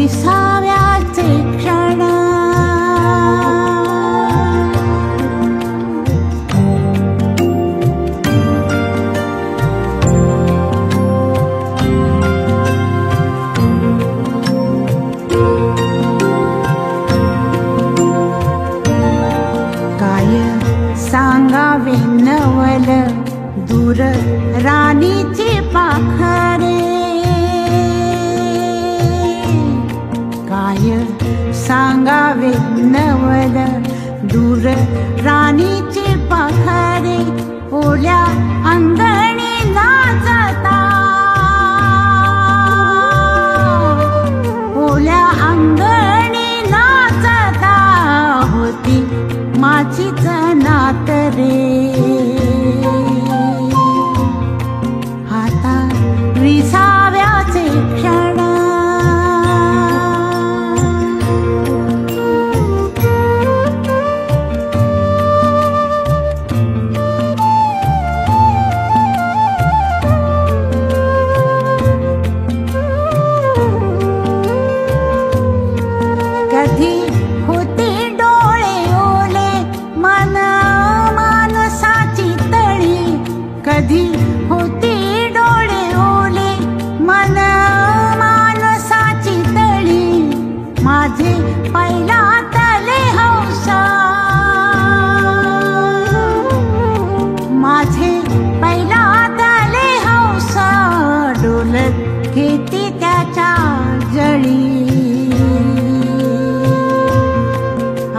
विसाव्याचे क्षण काय सांगावे नवल दूर राणीची पाखरे काय सांगावे नवल दूर राणीची पाखरे ओल्या अंगणी नाचता ओल्या अंगणी नाचता होती माझीच नात रे आता विसाव्याचे क्षण कधी होते डोळे ओले मन मानसाची तळी कधी होते डोळे ओले मन मानसाची तळी माझे पहिला तले हौसा माझे पहिला तले हौसा डोलत घेते त्याच्या जळी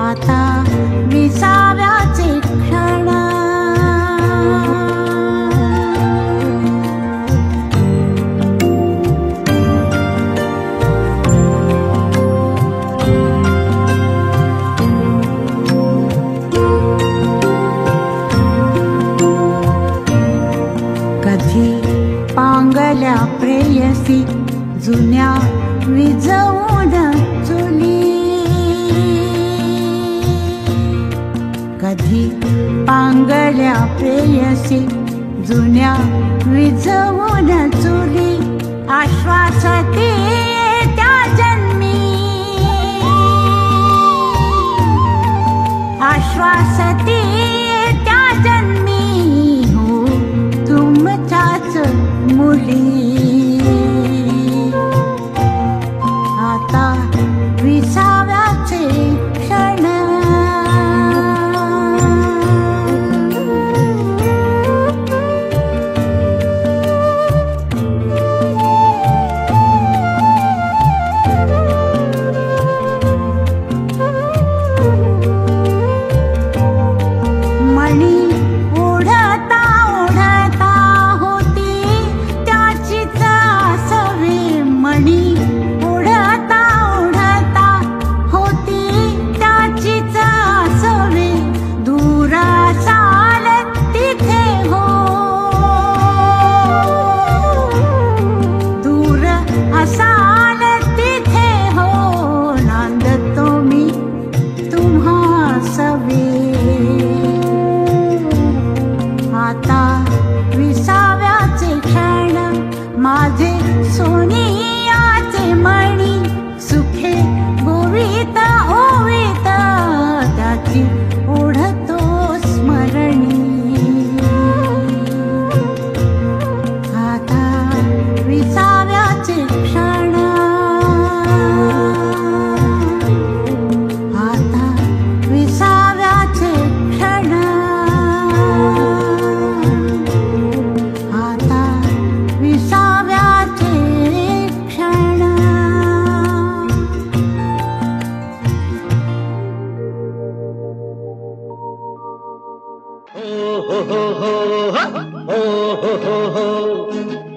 आता विसाव्याचे क्षण कधी पांगल्या प्रेयसी जुन्या विझवून चुली कधी पांगल्या प्रेयसी जुन्या विझवून चुली आश्वासते त्या जन्मी आश्वासते त्या जन्मी हो तुमच्याच मुली आता विसाव्याचे क्षण मणी ओढता ओढता होती त्याचीच सवे मणी ओढता ओढता होती त्याचीच सवे दूर असाल तिथे हो दूर असाल तिथे हो नांदतो मी तुम्हा सवे आता विसाव्याचे क्षण माझे सोनियाचे मणी सुखे गोवित ओवित त्याची ओढतो स्मरणी आता विसाव्याचे क्षण आता विसाव्याचे क्षण आता विसाव्याचे क्षण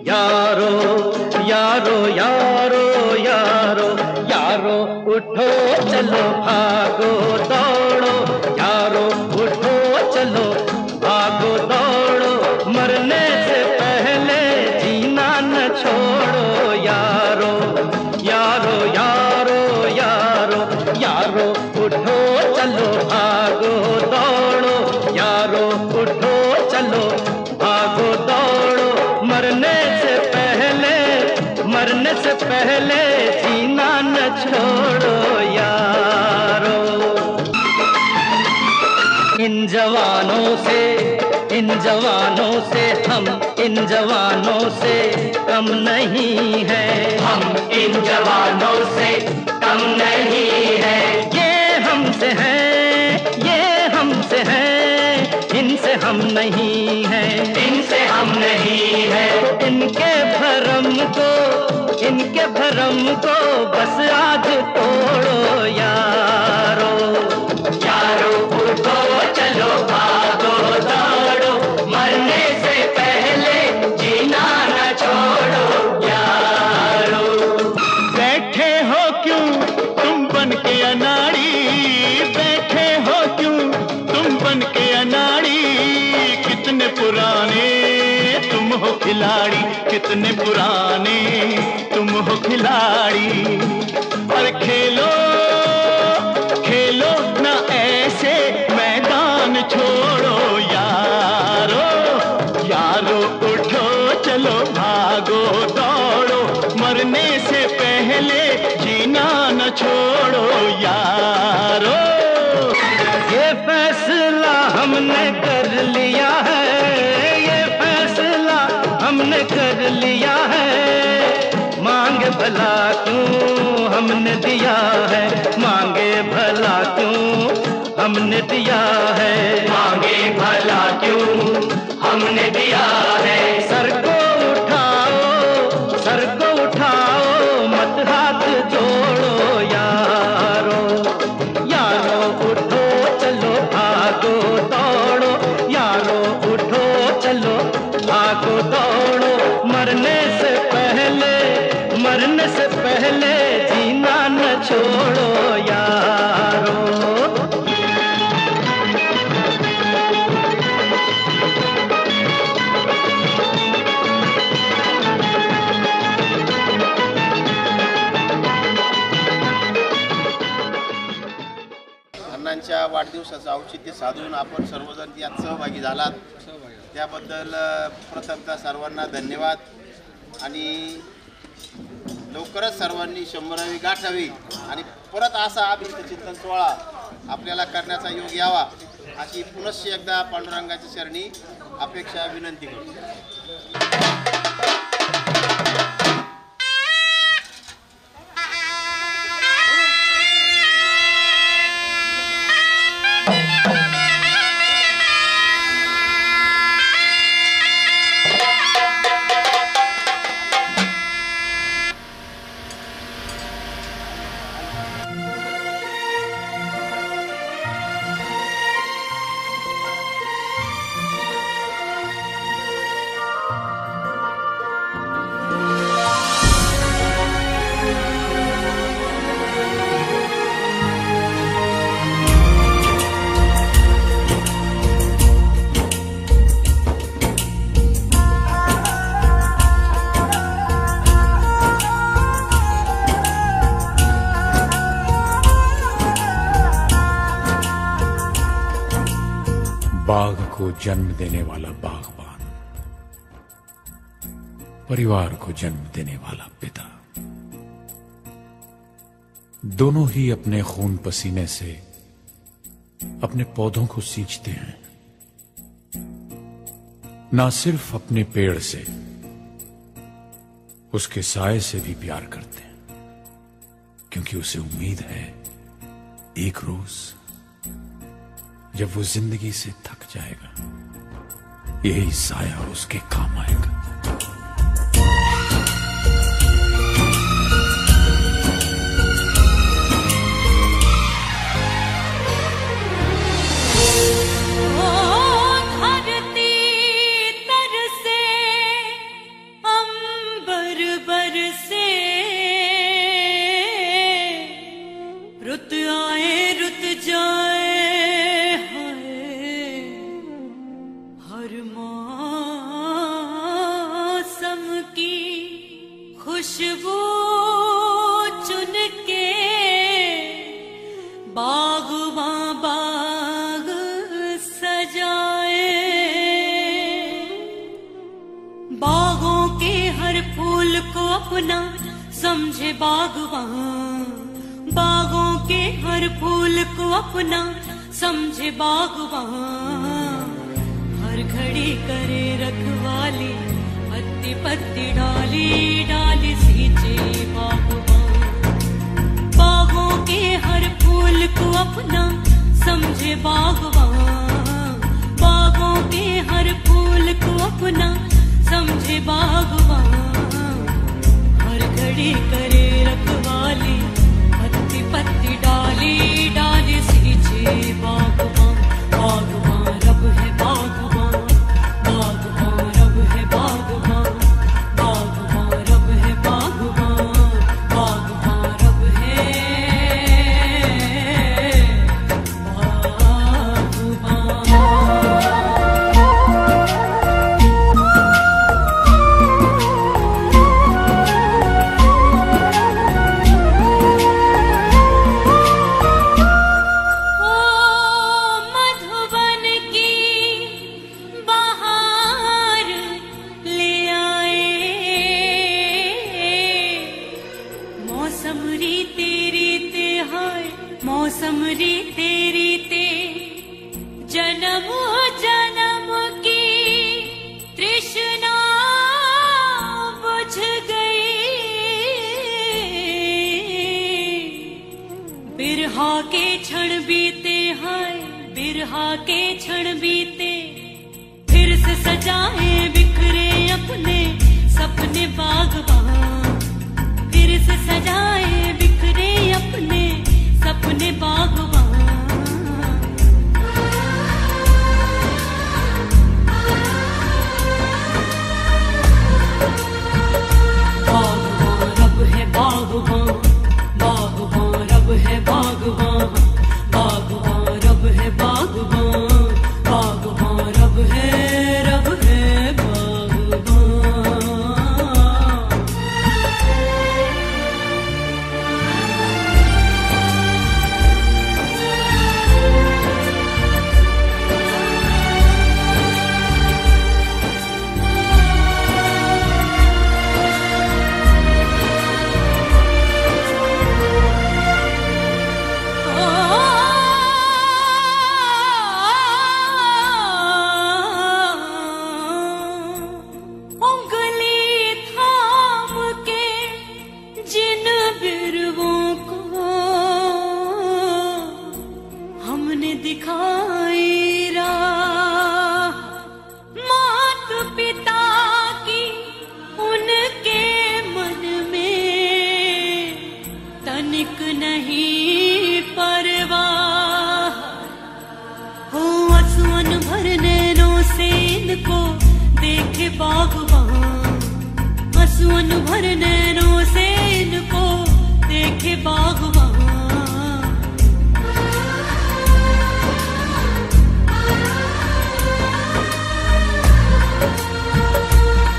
यारो यारो यारो यारो यारो उठो चलो भागो दौड़ो यारो उठो चलो भागो दौड़ो मरने से पहले जीना न छोड़ो यारो यारो यारो यारो यारो उठो चलो भागो दौड़ो यारो उठो चलो भागो दौड़ो मरने से पहले जीना न छोड़ो यारो। इन जवानों से हम इन जवानों से कम नहीं है, हम इन जवानों से कम नहीं है। ये हमसे हैं, ये हमसे हैं, इनसे हम नहीं हैं, इनसे हम नहीं है। तो इनके भरम को बस आज तोड़ो यारो। यारो उठो चलो भागो दौड़ो, मरने से पहले जीना न छोड़ो यारो। बैठे हो क्यों तुम बन के अनाड़ी, बैठे हो क्यों तुम बन के अनाड़ी। कितने पुराने तुम हो खिलाड़ी, कितने पुराने तुम हो खिलाड़ी। और खेलो खेलो ना ऐसे मैदान छोड़ो यारो। यारो उठो चलो भागो दौड़ो, मरने से पहले जीना न छोड़ो यारो। ये फैसला हमने कर लिया है, ये फैसला हमने कर लिया है। मांगे भला क्यों हमने दिया है, मांगे भला क्यों हमने दिया है, मांगे भला क्यों हमने दिया है। सर को उठाओ मत हाथ जोड़ो यारो। यारो उठो चलो भागो दौड़ो, यारो उठो चलो भागो दौड़ो। मरने से पहले जीना न छोड़ो यारो। अण्णांच्या वाढदिवसाचं औचित्य साधून आपण सर्वजण यात सहभागी झालात, त्याबद्दल प्रथमतः सर्वांना धन्यवाद। आणि लवकरच सर्वांनी 100वी गाठावी आणि परत असा अभिष्ट चिंतन सोहळा आपल्याला करण्याचा योग यावा, अशी पुनश्च एकदा पांडुरंगाच्या चरणी अपेक्षा विनंती करतो। बाग को जन्म देने वाला बागबान, परिवार को जन्म देने वाला पिता, दोनों ही अपने खून पसीने से अपने पौधों को सींचते हैं। ना सिर्फ अपने पेड़ से, उसके साए से भी प्यार करते हैं, क्योंकि उसे उम्मीद है एक रोज जब वो जिंदगी से थक जाएगा, यही साया उसके काम आएगा। खुशबू चुन के बागबां बाग सजाए, बागों के हर फूल को अपना समझे बागबां, के हर फूल को अपना समझे बागवान, हर घड़ी करे रखवाली, पत्ती पत्ती डाली डाली सींचे बागवान। बागों के हर फूल को अपना समझे बागवान, बागों के हर फूल को अपना समझे बागवान, हर घड़ी करे रखवाली, पत्ती पत्ती डाली डाली सींचे बागवान। बागवान रब है बागवान, बागवान रब है बागवान, बागवान रब है बागवान, बागवान रब है मौसम रीते रीते जन्म जन्म की तृष्णा बुझ गई, बिरहा के क्षण बीते हैं, बिरहा के क्षण बीते, फिर से सजाए बिखरे अपने सपने बागवान, फिर से सजाए बिखरे अपने सपने बागवान। बागवान रब है बागवान, बागवान रब है बागवान, बागवान रब है बागवान, बागवान रब है बागवान। दिखाई राह मात पिता की, उनके मन में तनिक नहीं परवाह, हो आंसुओं भर नैनों से इनको देखे बागवान, आंसुओं भर नैनों से इनको देखे बागवान।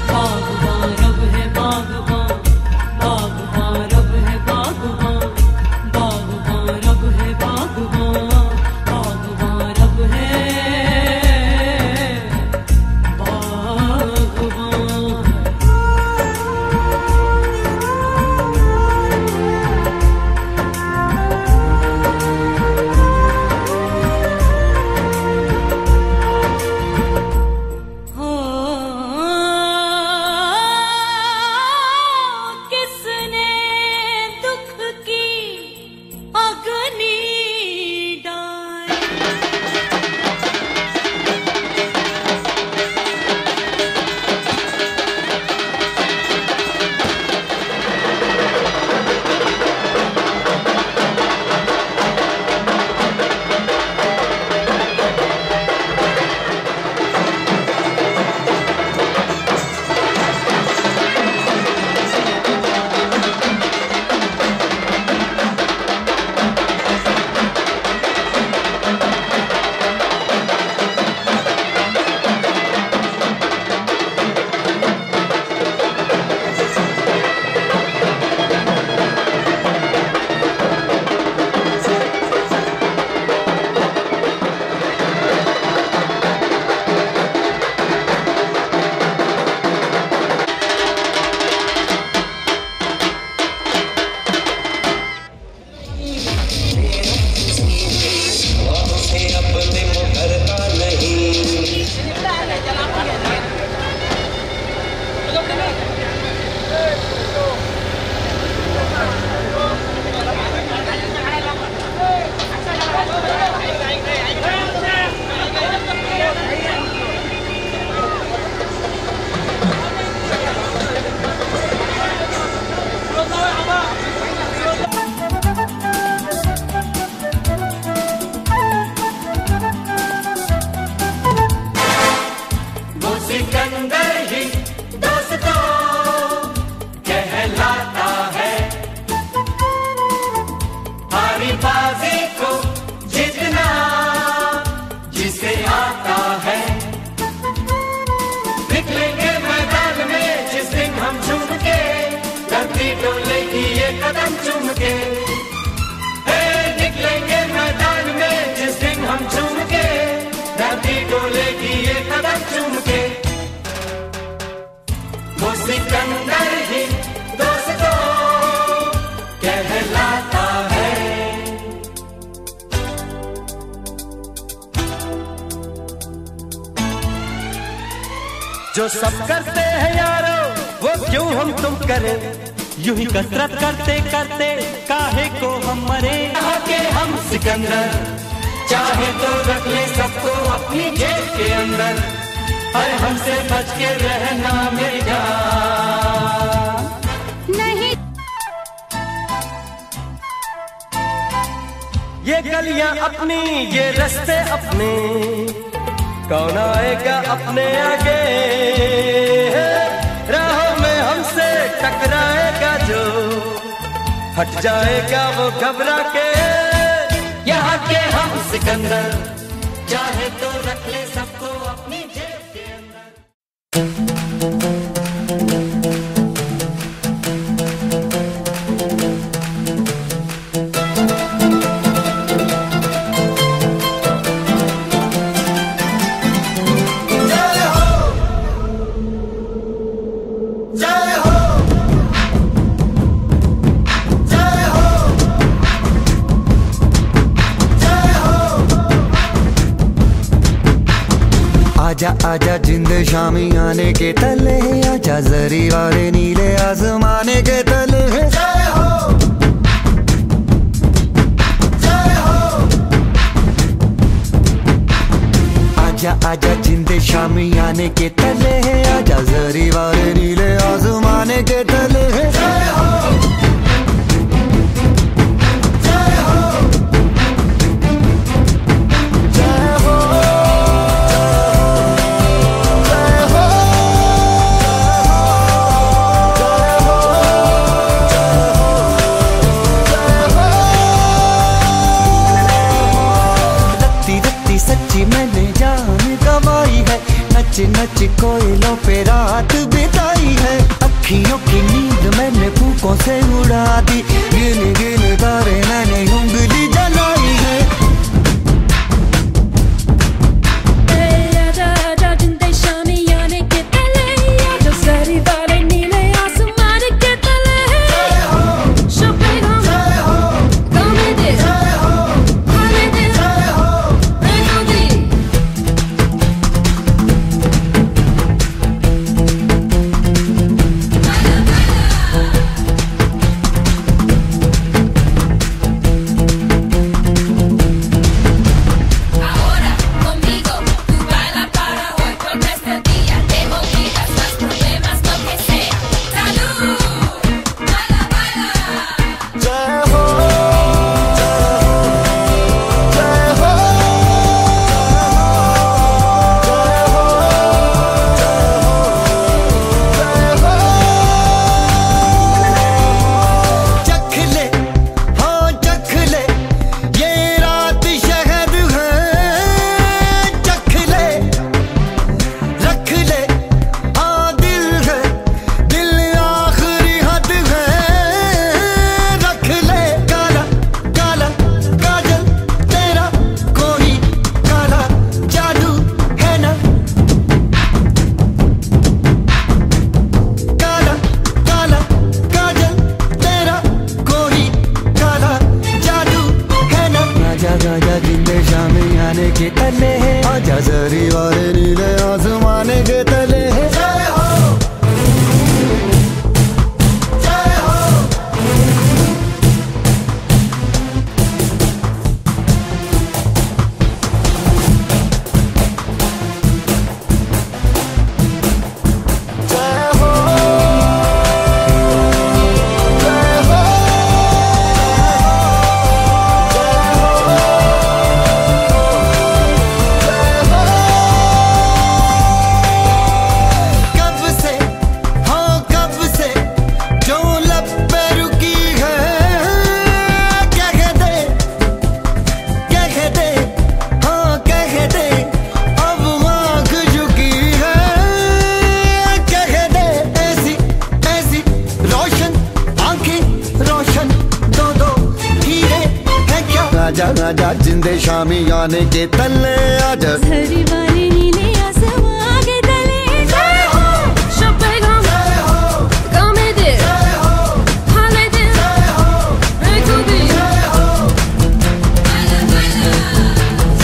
बागवान रब है बागवान, बागवान रब है बागवान, बागवान रब है बागवान, बागवान रब है बागवान। डोले की ये कदम चूम के, निकलेंगे मैदान में जिस दिन हम झूम के, धरती डोले की ये कदम चूम के। वो सिकंदर ही दोस्तों कहलाता है। जो सब करते हैं यारो वो क्यों हम तुम करें, यूं ही कसरत करते करते काहे को हम मरे। यहाँ के हम सिकंदर चाहे तो रख ले सबको अपनी जेब के अंदर, हर हमसे बच के रहना मेरी जान। नहीं ये गलियां अपनी ये रास्ते अपने, कौन आएगा अपने आगे, राहों में हमसे टकराएगा जो, हट जाएगा वो घबरा के। यहाँ के हम सिकंदर चाहे तो रख ले सबको अपनी जेब के अंदर। आजा आजा जिंद शामी आने के तले, आजा जरी वाले नीले आसमाने के तले। जय हो जय हो। आजा आजा जिंद शामी आने के तले, आजा जरी वाले नीले आसमाने के तले। जय हो नच कोयलों पे रात बिताई है, अखियों की नींद मैंने फूकों से उड़ा दी, गिन गिन तारे मैंने उंगली जलाई है। आजा आजा जिंदे शामी आने के तले आजा झरी वाले नीले आसमां के तले जय हो शब्बे गम जय हो गमे दे जय हो हाले दे जय हो मैं तू भी जय हो बाला बाला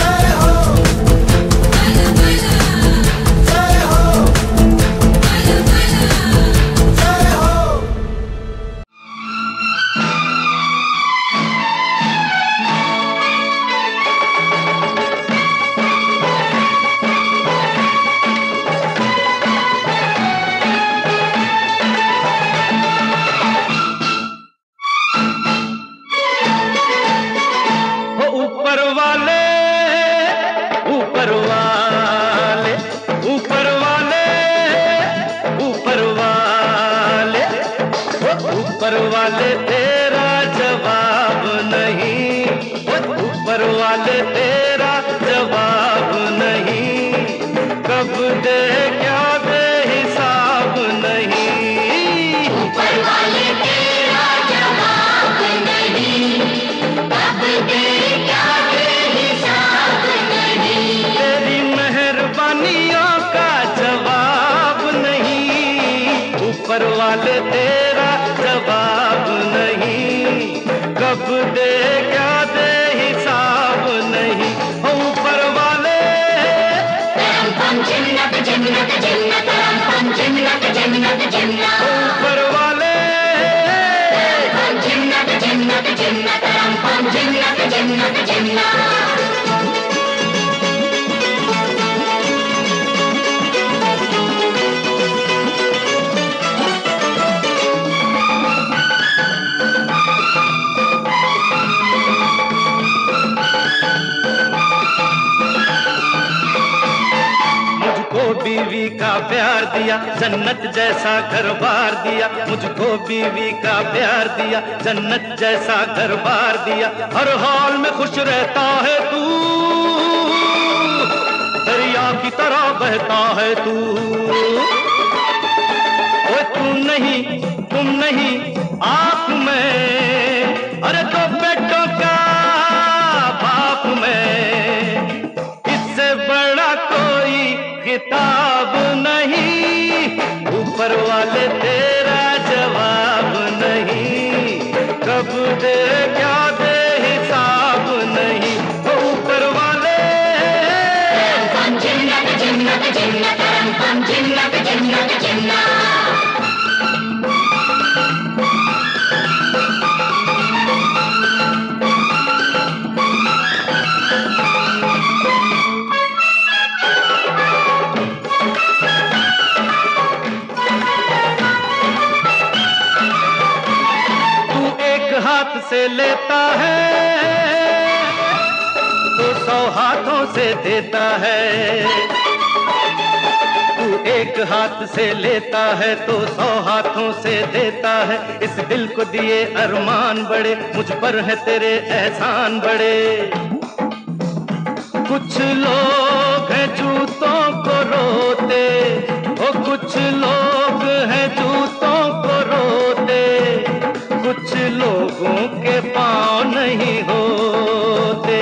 जय हो बाला बाला जय हो बाला बाला जय हो ऊपर वाले ऊपर वाले ऊपर वाले ऊपर वाले ऊपर वाले तेरा जवाब नहीं ऊपर वाले तेरा जवाब नहीं कब दे क्या दे हिसाब नहीं ऊपर वाले तेरा जवाब नहीं कब दे क्या दे हिसाब नहीं तेरी मेहरबानियों का जवाब नहीं ऊपर वाले तेरा जवाब नहीं कब दे क्या दे हिसाब नहीं ऊपर वाले जन्नत जन्नत जन्नत जन्नत जन्नत जन्नत ऊपर वाले जन्नत जन्नत जन्नत जन्नत जन्नत जन्नत बीवी का प्यार दिया जन्नत जैसा घर बार दिया मुझको बीवी का प्यार दिया जन्नत जैसा घर बार दिया हर हाल में खुश रहता है तू दरिया की तरह बहता है तू ओए तू नहीं तुम नहीं आप में अरे तो बेटों का बाप में इससे बड़ा कोई किताब नहीं ऊपर वाले तेरा जवाब नहीं कब दे क्या दे हिसाब नहीं ऊपर वाले जन्नत जन्नत जन्नत जन्नत जन्नत जन्नत हाथ से लेता है तो 100 हाथों से देता है तू एक हाथ से लेता है तो 100 हाथों से देता है इस दिल को दिए अरमान बड़े मुझ पर है तेरे एहसान बड़े कुछ लोग हैं जूतों को रोते ओ कुछ लोग हैं जूतों को रोते कुछ लोगों के पाँव नहीं होते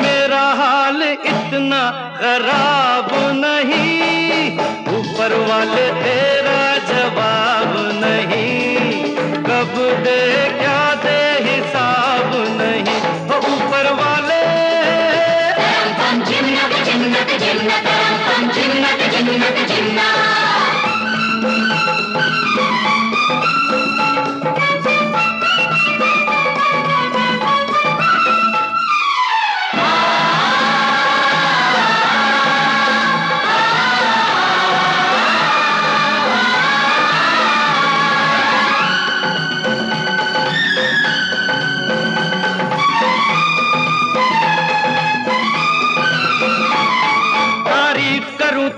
मेरा हाल इतना खराब नहीं ऊपर वाले तेरा जवाब नहीं कब दे क्या दे हिसाब नहीं ऊपर वाले जन्नत जन्नत जन्नत जन्नत जन्नत जन्नत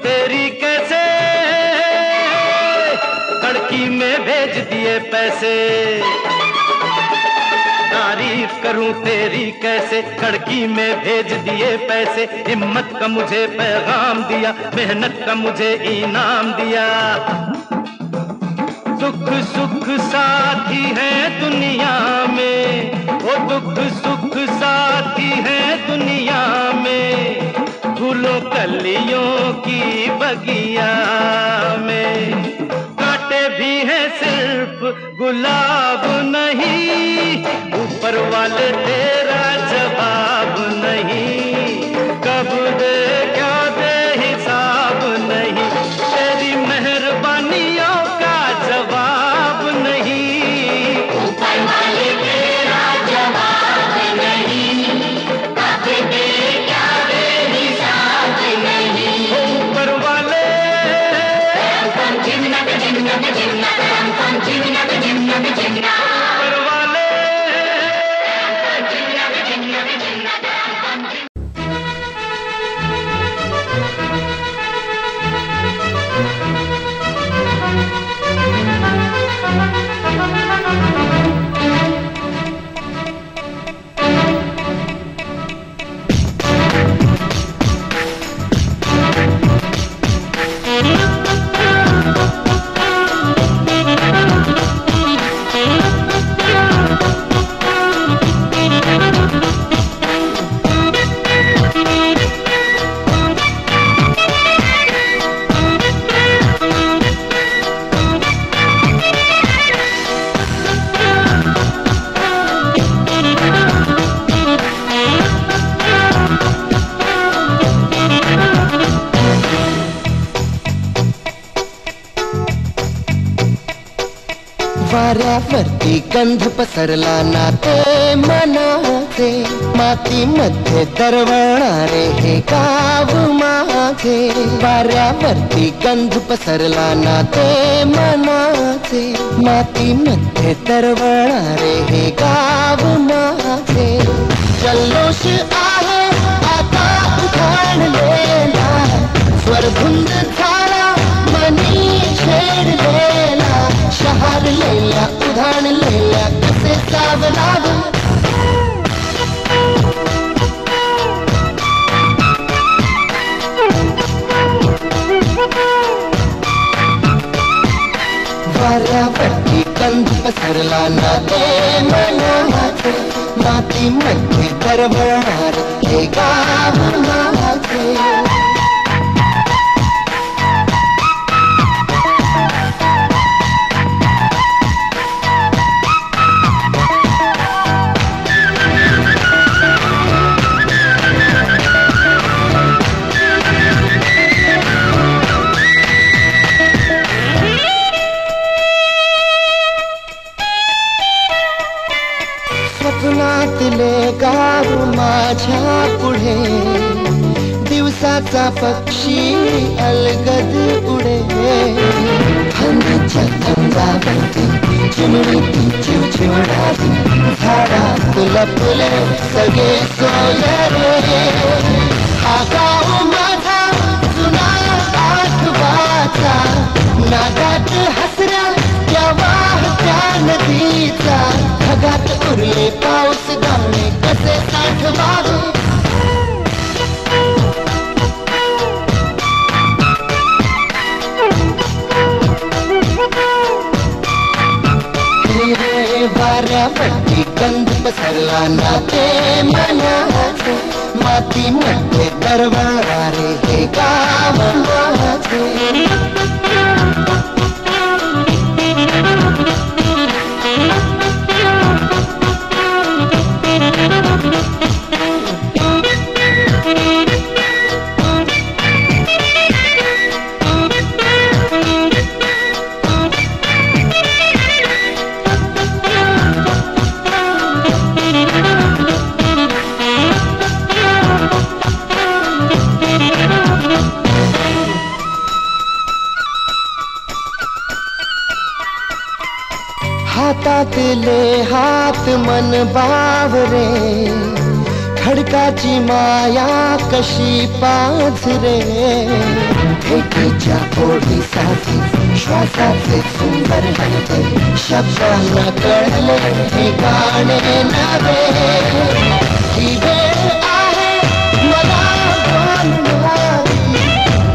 तेरी कैसे कड़की में भेज दिए पैसे तारीफ करूं तेरी कैसे कड़की में भेज दिए पैसे हिम्मत का मुझे पैगाम दिया मेहनत का मुझे इनाम दिया सुख सुख साथी है दुनिया में वो दुख सुख साथी कलियों की बगिया में कांटे भी हैं सिर्फ गुलाब नहीं, ऊपर वाले तेरा जवाब नहीं, कब दे क्या दे हिसाब नहीं, तेरी मेहरबानियों का जवाब नहीं, ऊपर वाले तेरा जवाब नहीं, कब दे क्या दे हिसाब नहीं, ऊपर वाले ऊपर वाले। वाऱ्यावरती गंध पसरला नाते मनाचे, मातीमध्ये दरवळणारे हे गाव माझे, वाऱ्यावरती गंध पसरला नाते मनाचे, मातीमध्ये दरवळणारे हे गाव माझे, जल्लोष आहे आता उधाणलेला, स्वरधुंद झाला मनी छेडलेला, शहार लेला उधाण लेला कसे सावलाव, वाऱ्यावरती गंध पसरला नाते मनाचे, मातीमध्ये दरवळणार हे गाव माझे, स्वप्नातले गाव माझ्या पुढे, दिवसाचा पक्षी अलगद उडे, हंदीच्या अंगावरती चिमणीची चिवचिवडावी, झाडात लपले सगळे सोयरे, हा गाव माझा जुना आठवाचा, नागात हसऱ्या त्या वाहत्या नदीचा, ढगात उरले पाऊस दाणे कसे साठवावे, वाऱ्यावरती गंध पसरला नाते मनाचे, मातीमध्ये दरवळणारे हे गाव माझे, हातातले हात मन बावरे, खडकाची माया कशी पाझरे, भेटीच्या ओढीसाठी श्वासाचे सुंदर हलते, शब्दांना कळले हे गाणे नवे, ही वेळ आहे मला बोलणारी,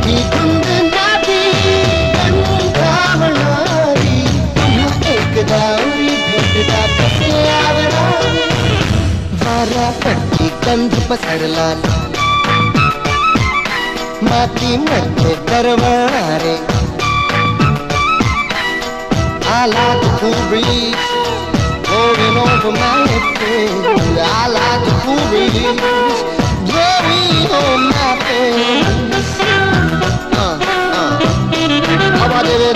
ही धुंद नाती गंधावणारी, पुन्हा एकदा भेटता कसे आवडावी, वाऱ्यावरती गंध पसरला मातीमध्ये तरवणारे. I like the cool breeze blowing over my face. I like the cool breeze blowing on my face. How about it?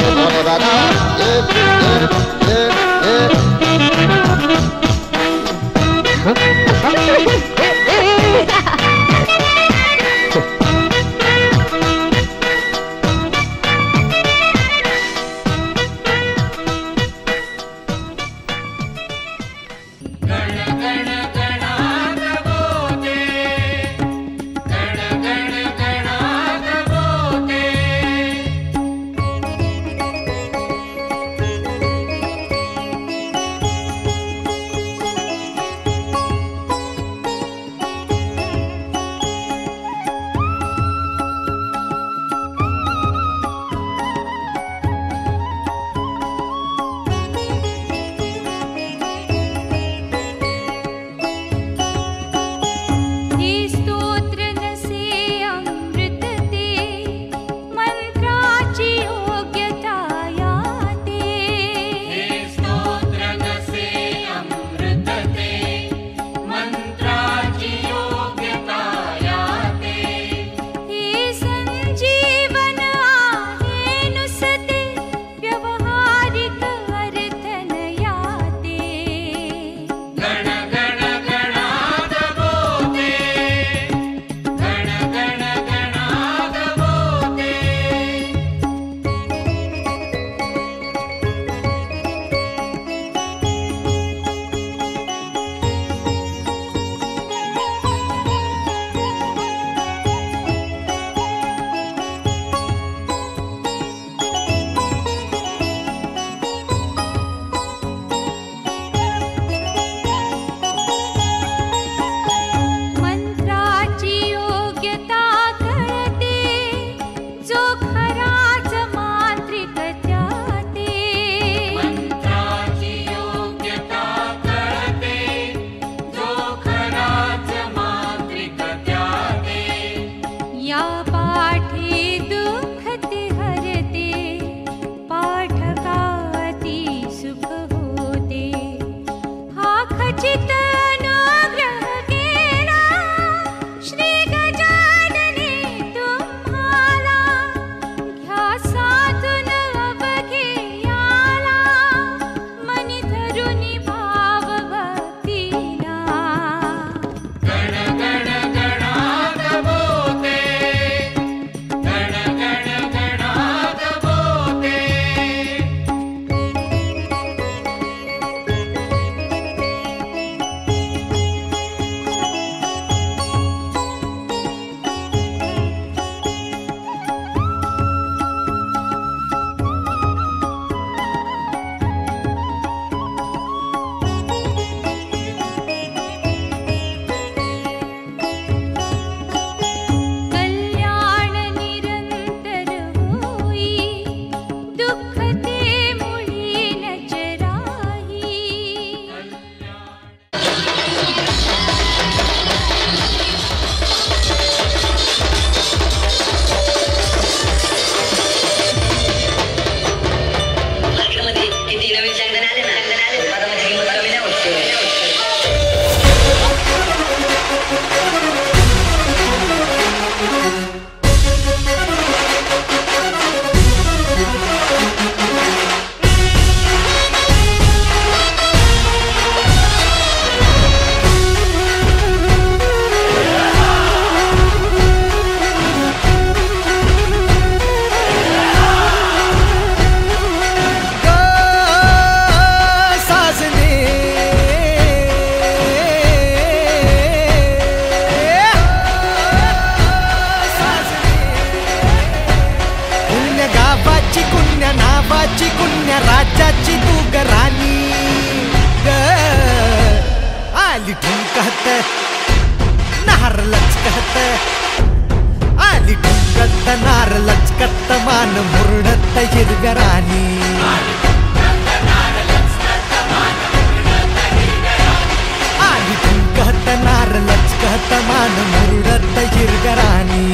मान मुरडत हिरगरानी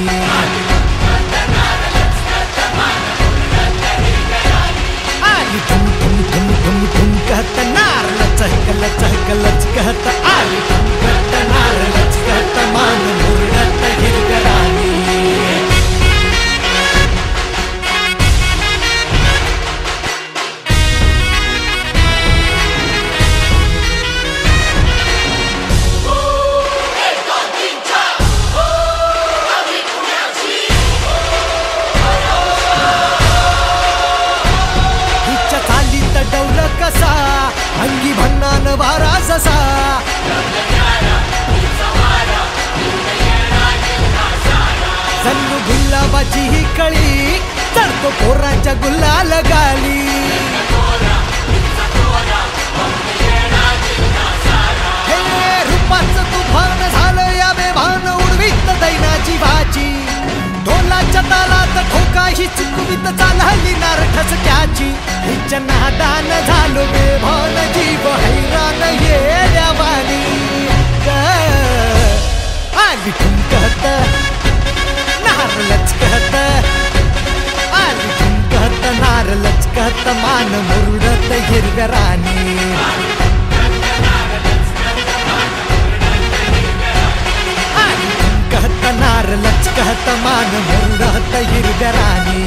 लचकत आली ठुमकत नार लचकत मान मुरडत हिरगराणी कसा अंगी भन्नान वारा जसा जन्नू गुलाबाची ही कळी चढतो पोरांच्या गुलाल गाली हे रूपाचं तुफान झालं या बेभान उडवीत दैनाची भाची ढोलाच्या तालात ठोका ही चुकवीत चालली नार ठसक्याची हिच्या नादान झालो बेभान जीव हैरान येड्यावानी आली ठुमकत नार लचकत आली ठुमकत नार लचकत मान मुरडत हिरव्या राणी कहत नार लचकत मान मुरडत हिरव्या राणी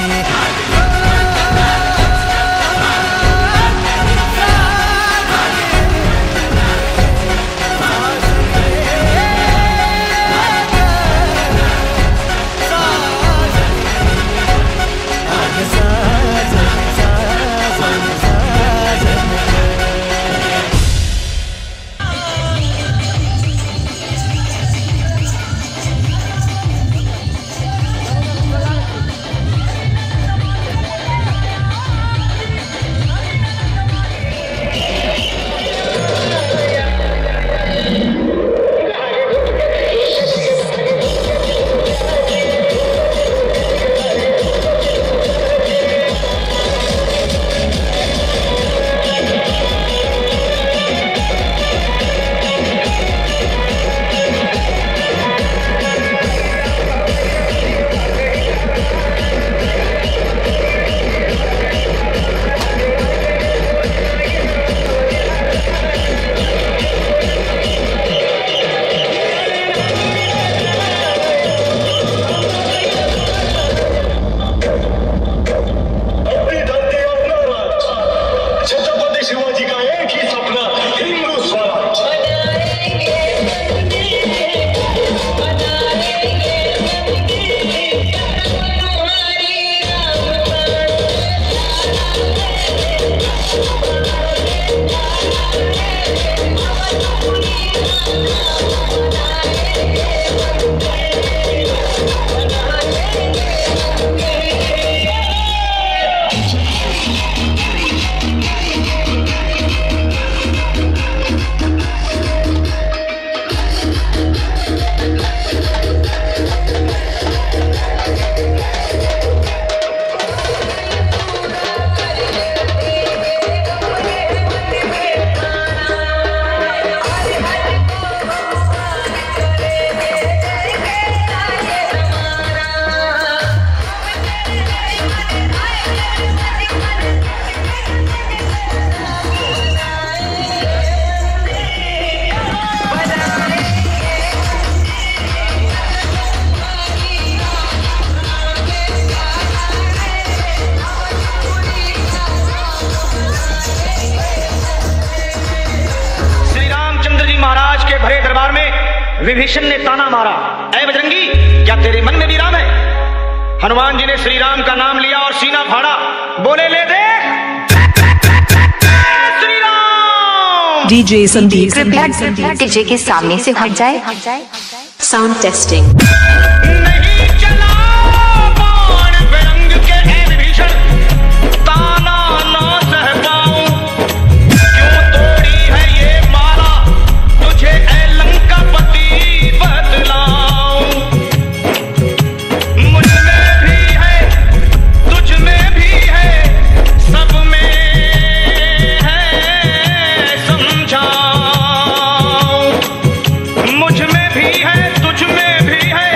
विभीषण ने ताना मारा, ऐ बजरंगी क्या तेरे मन में भी राम है? हनुमान जी ने श्री राम का नाम लिया और सीना फाड़ा, बोले ले दे श्री राम। डीजे संदीप कृपया डीजे के सामने से हट जाए। Sound testing. मुझ में भी है तुझ में भी है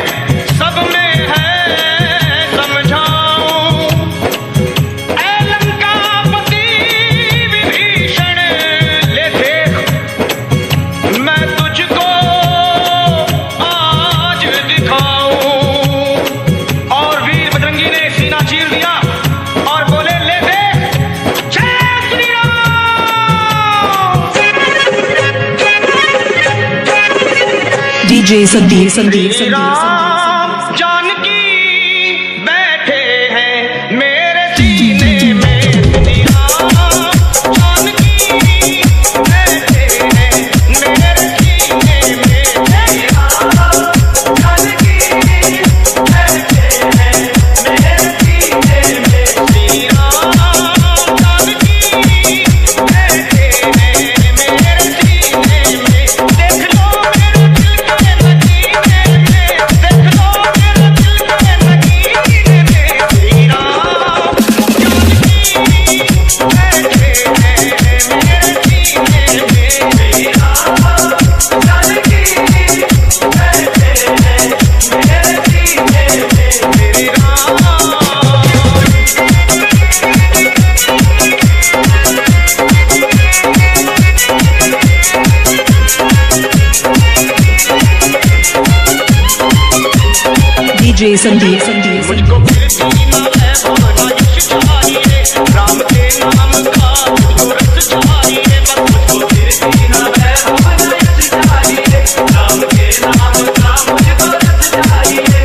DJ Sandeep. जानकी बैठे हैं मेरे सीने में, श्री राम जानकी बैठे हैं मेरे सीने में, श्री राम जानकी बैठे हैं मेरे सीने में, श्री राम जानकी बैठे हैं मेरे सीने में। देख लो मेरे दिल के नगीने में, देख लो मेरे दिल के नगीने में, श्री राम जानकी बैठे हैं मेरे सीने में, श्री राम जानकी बैठे हैं मेरे सीने में, श्री राम। DJ Sandeep. मुझको फिर जीना है बोलना यश चाहिए, राम के नाम का मुझको रस चाहिए, बस मुझको फिर जीना है बोलना यश चाहिए, राम के नाम का मुझको रस चाहिए।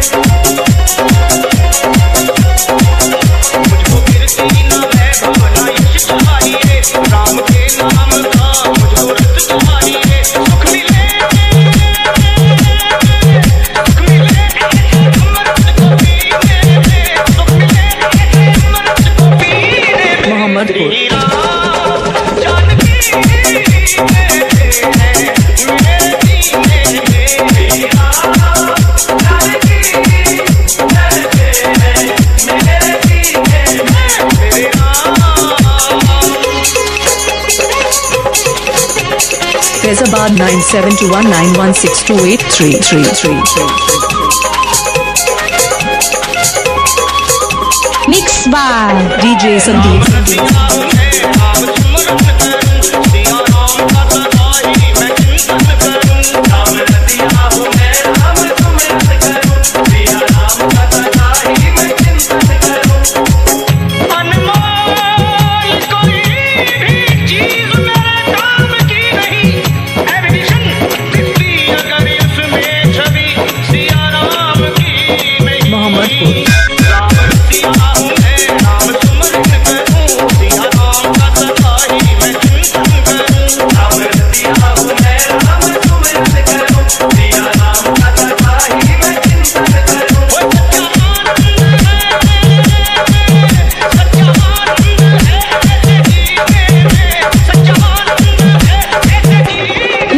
मुझको फिर जीना है बोलना यश चाहिए, राम के नाम का मुझको रस चाहिए। सुख मिले Mohammadpur. Faizabad 972191628333. Mixed by DJ Sandeep.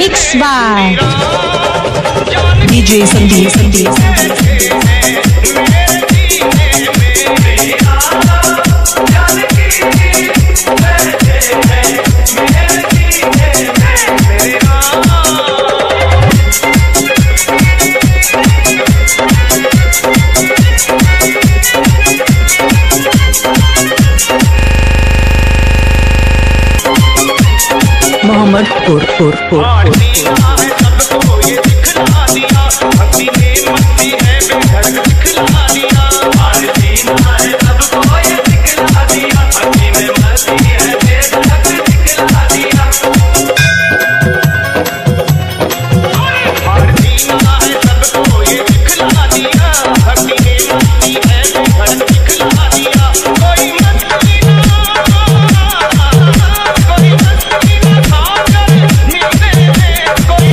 Mixed by DJ Sandeep. Mohammadpur. सबको ये दिखला दिया, भक्ति में मस्ती है बेधड़क दिखला दिया, आरती है सबको ये दिखला दिया, भक्ति में मस्ती है बेधड़क दिखला दिया। आरती है सबको ये दिखला दिया, भक्ति में मस्ती है बेधड़क दिखला दिया। कोई मस्ती ना कोई मस्ती ना खाकर मिलने में, कोई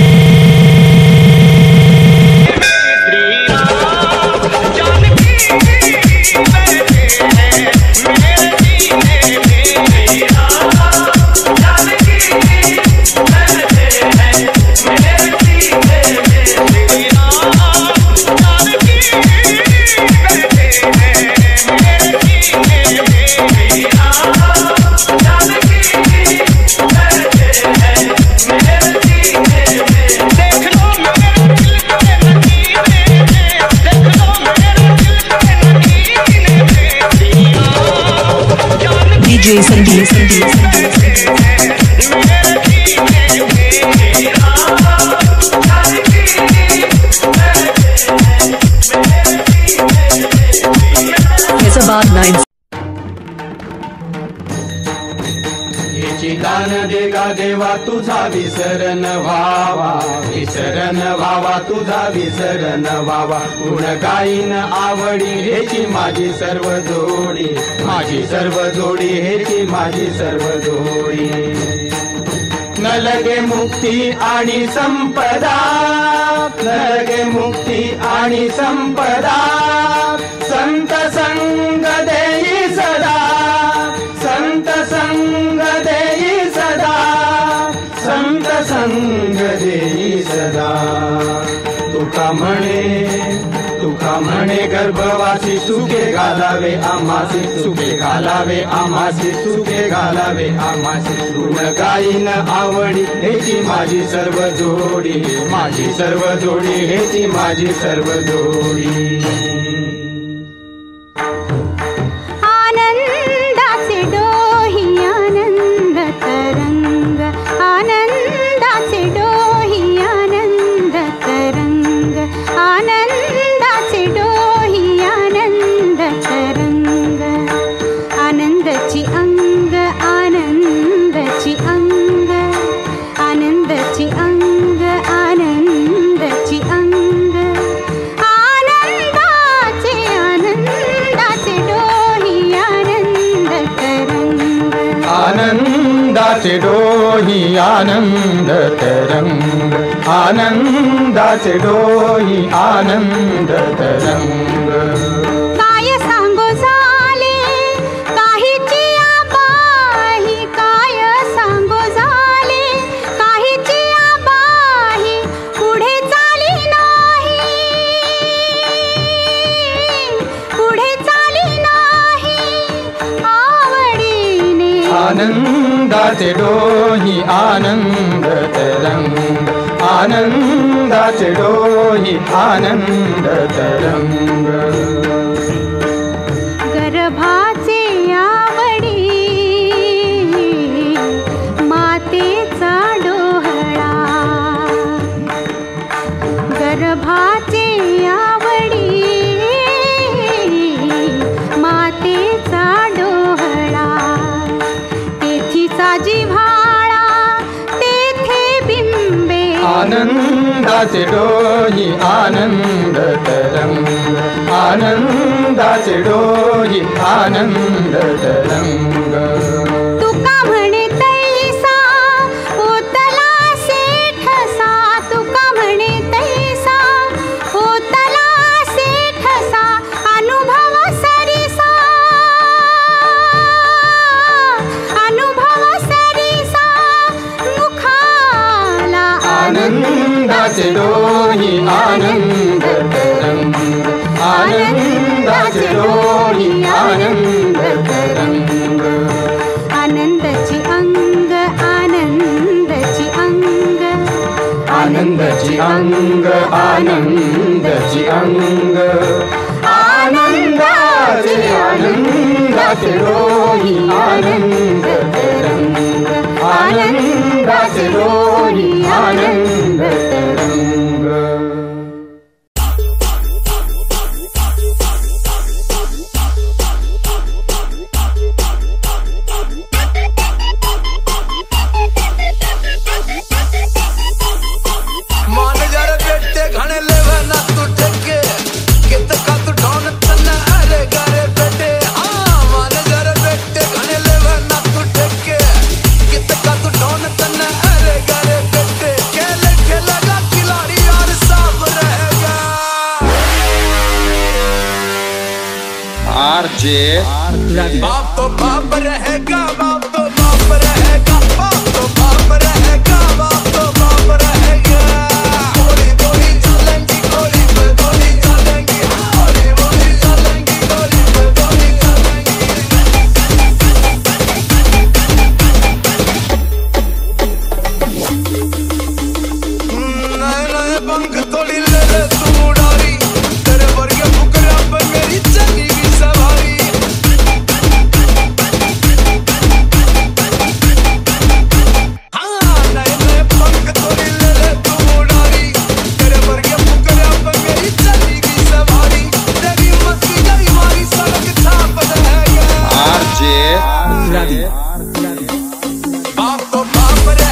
देवा तुझा विसरण व्हावा, विसरण व्हावा तुझा विसरण व्हावा. गुण गाईन आवडी हेची माझी सर्व जोडी, माझी सर्व जोडी हेची माझी सर्व जोडी. न लगे मुक्ती आणि संपदा, न लगे मुक्ती आणि संपदा. संत संग देई सदा, संत संग देई सदा, संत संग देई सदा. तुका म्हणे गर्भवासी सुखे घालावे आम्हासी, सुखे घालावे आम्हासी, सुखे घालावे आम्हासी. गुण गाईन आवडी हेची माझी सर्व जोडी, माझी सर्व जोडी हेची माझी सर्व जोडी. आनंदाचे डोही आनंद तरंग, आनंदाचे डोही आनंद तरंग, आनंदाचे डोही आनंद तरंग. आनंदाची अंग, आनंदाची अंग, आनंदाची अंग, आनंदाची अंग. आनंदाचे आनंदाचे डोही आनंद तरंग, आनंदाचे डोही आनंद तरंग, आनंदाचे डोही आनंद तरंग. काय सांगू झाले काहीची आबाही, काय सांगू झाले काहीची आबाही. पुढे चाली नाही, पुढे चाली नाही आवडीने. आनंदाचे डोही आनंद तरंग, आनंदाचे डोही आनंद तरंग. गर्भाचे आवडी मातेचा डोहळा, गर्भाचे आवडी मातेचा डोहळा. तेथीचा जिव्हाळा तेथे बिंबे. आनंदाचे डोही आनंद तरंग, आनंदाचे डोही आनंद तरंग. तुका म्हणे तैसा होतला सेठसा, तुका म्हणे तैसा होतला सेठसा. अनुभव सरिसा, अनुभव सरिसा मुखाला. आनंदाचे डोही आनंद तरंग, आनंदाचे डोही आनंद तरंग. आनंदाची अंग, आनंदाची अंग, आनंदाची अंग, आनंदाची अंग. आनंदाचे आनंदाचे डोही आनंद तरंग, आनंदाचे डोही आनंद तरंग. मान जर बेटे घने लेवे ना तू ठेके, कित का तू ढोन तन्ना अरे गरे बेटे. हाँ मान जर बेटे घने लेवे ना तू ठेके, कित का तू ढोन तन्ना अरे गरे बेटे. खेले खेलेगा खिलाड़ी और साफ रहेगा. आरजे बाप तो बाप रहेगा, बाप तो बाप रहेगा, बाप तो बाप रहेगा, बाप तो बाप रहेगा. गोली गोली चलेंगी, गोली पे गोली चलेंगी, गोली गोली चलेंगी, गोली पे गोली चलेंगी. नए नए पंख थोड़ी ले ले तू उड़ारी, तेरे वर्गे फुकरा पे मेरी चलेगी सवारी. बाप तो बाप रे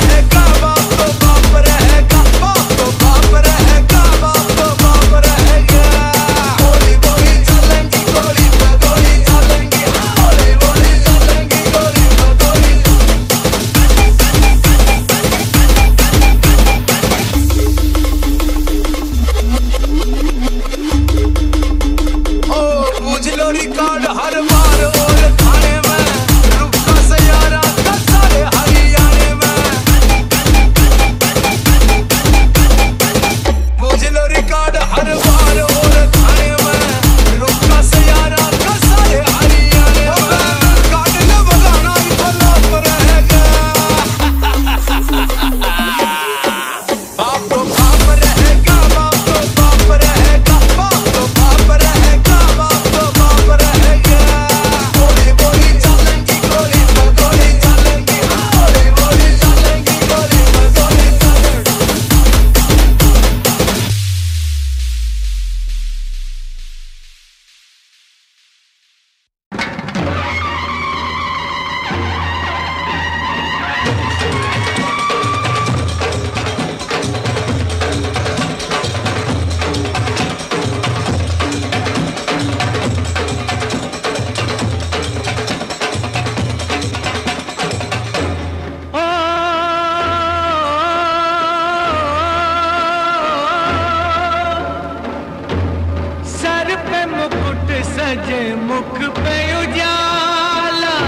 सूरज मुख पे उजाला,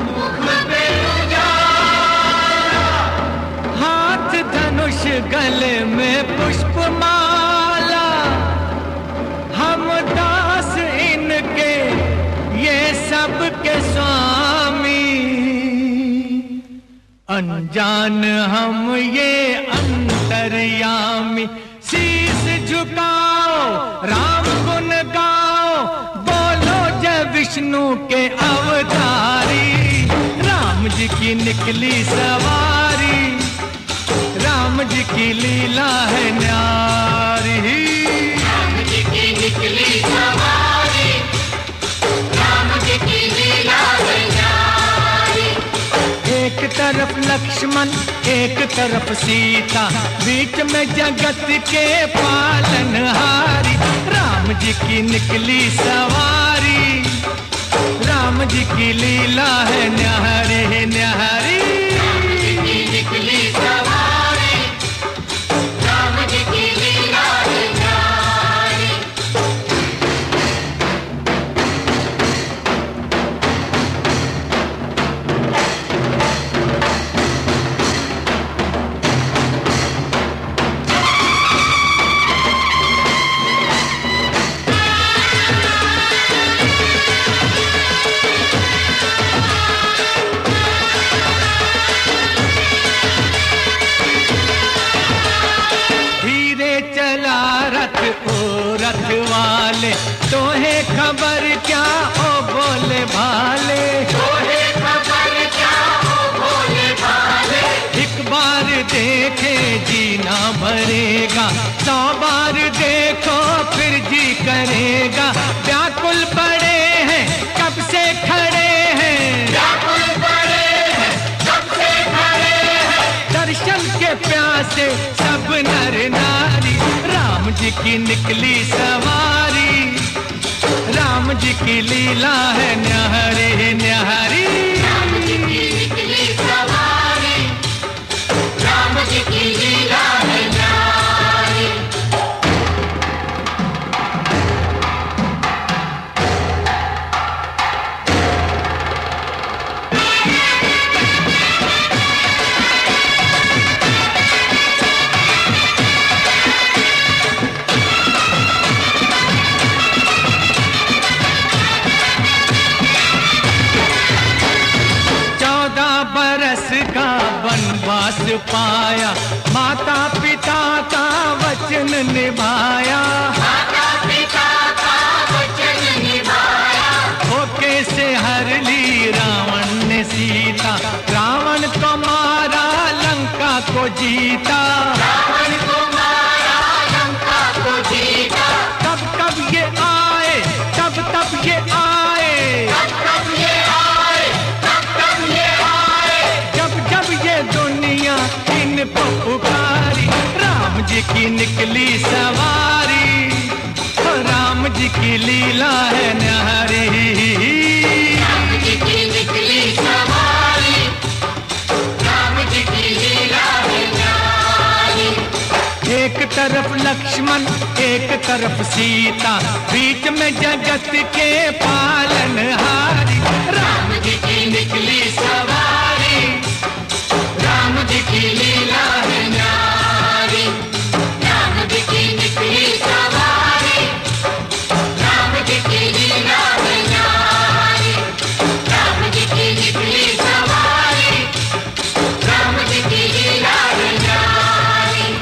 मुख पे उजाला, हाथ धनुष गले में पुष्पमाला, हम दास इनके ये सब के स्वामी, अनजान हम ये अंतर्यामी। शीश झुकाओ राम गुण गाओ, बोलो जय विष्णु के अवतारी। राम जी की निकली सवारी, राम जी की लीला है न्यारी। राम जी की निकली सवारी, राम जी की लीला है न्यारी। एक तरफ लक्ष्मण एक तरफ सीता, बीच में जगत के पालनहारी। राम जी की निकली सवारी, राम जी की लीला है न्यारी न्यारी। राम जी की निकली सवारी, राम जी की लीला है न्यारी। रथ वाले तोहे खबर क्या ओ बोले भाले, तोहे खबर क्या ओ बोले भाले। एक बार देखे जीना भरेगा, 100 बार देखो फिर जी करेगा। व्याकुल पड़े हैं कब से खड़े हैं, व्याकुल पड़े हैं कब से खड़े हैं। दर्शन के प्यासे सब नर नारी। राम जी की निकली सवारी, राम जी की लीला है न्यारी न्यारी। राम जी की निकली सवारी, राम जी की लीला है न्यारी। वनवास पाया, माता पिता का वचन निभाया, माता पिता का वचन निभाया। धोखे से हर ली रावण ने सीता, रावण को मारा लंका को जीता, रावण को मारा लंका को जीता। कब कब ये आए तब तब ये आए, कब कब ये आए कब कब ये आए। जब जब ये दुनिया इनको पुकारी। राम जी की निकली सवारी, राम जी की लीला है न्यारी। राम जी की निकली सवारी, राम जी की लीला है न्यारी। एक तरफ लक्ष्मण एक तरफ सीता, बीच में जगत के पालनहारी। राम जी की निकली सवारी, राम जी की लीला है न्यारी। राम जी की निकली सवारी, राम जी की लीला है न्यारी। राम जी की निकली सवारी, राम जी की लीला है न्यारी।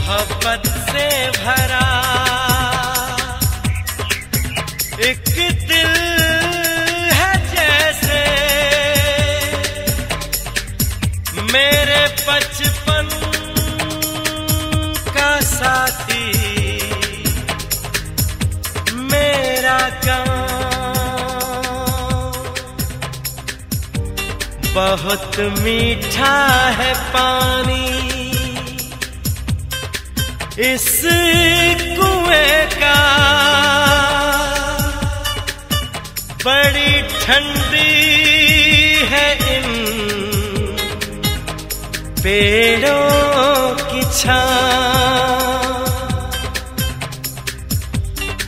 मोहब्बत से भरा एक दिल है जैसे मेरे बचपन का साथी मेरा गाँव। बहुत मीठा है पानी इस कुएं का, बड़ी ठंडी है इन पेड़ों की छाँव।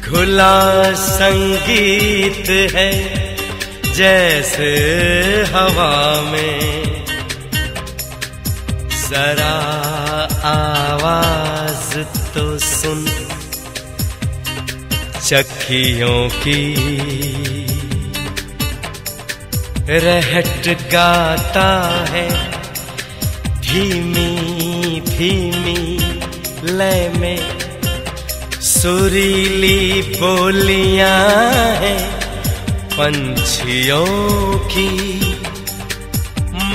खुला संगीत है जैसे हवा में, जरा आवाज तो सुन चक्कियों की। रहट गाता है धीमी धीमी लय में, सुरीली बोलियां हैं पंछियों की।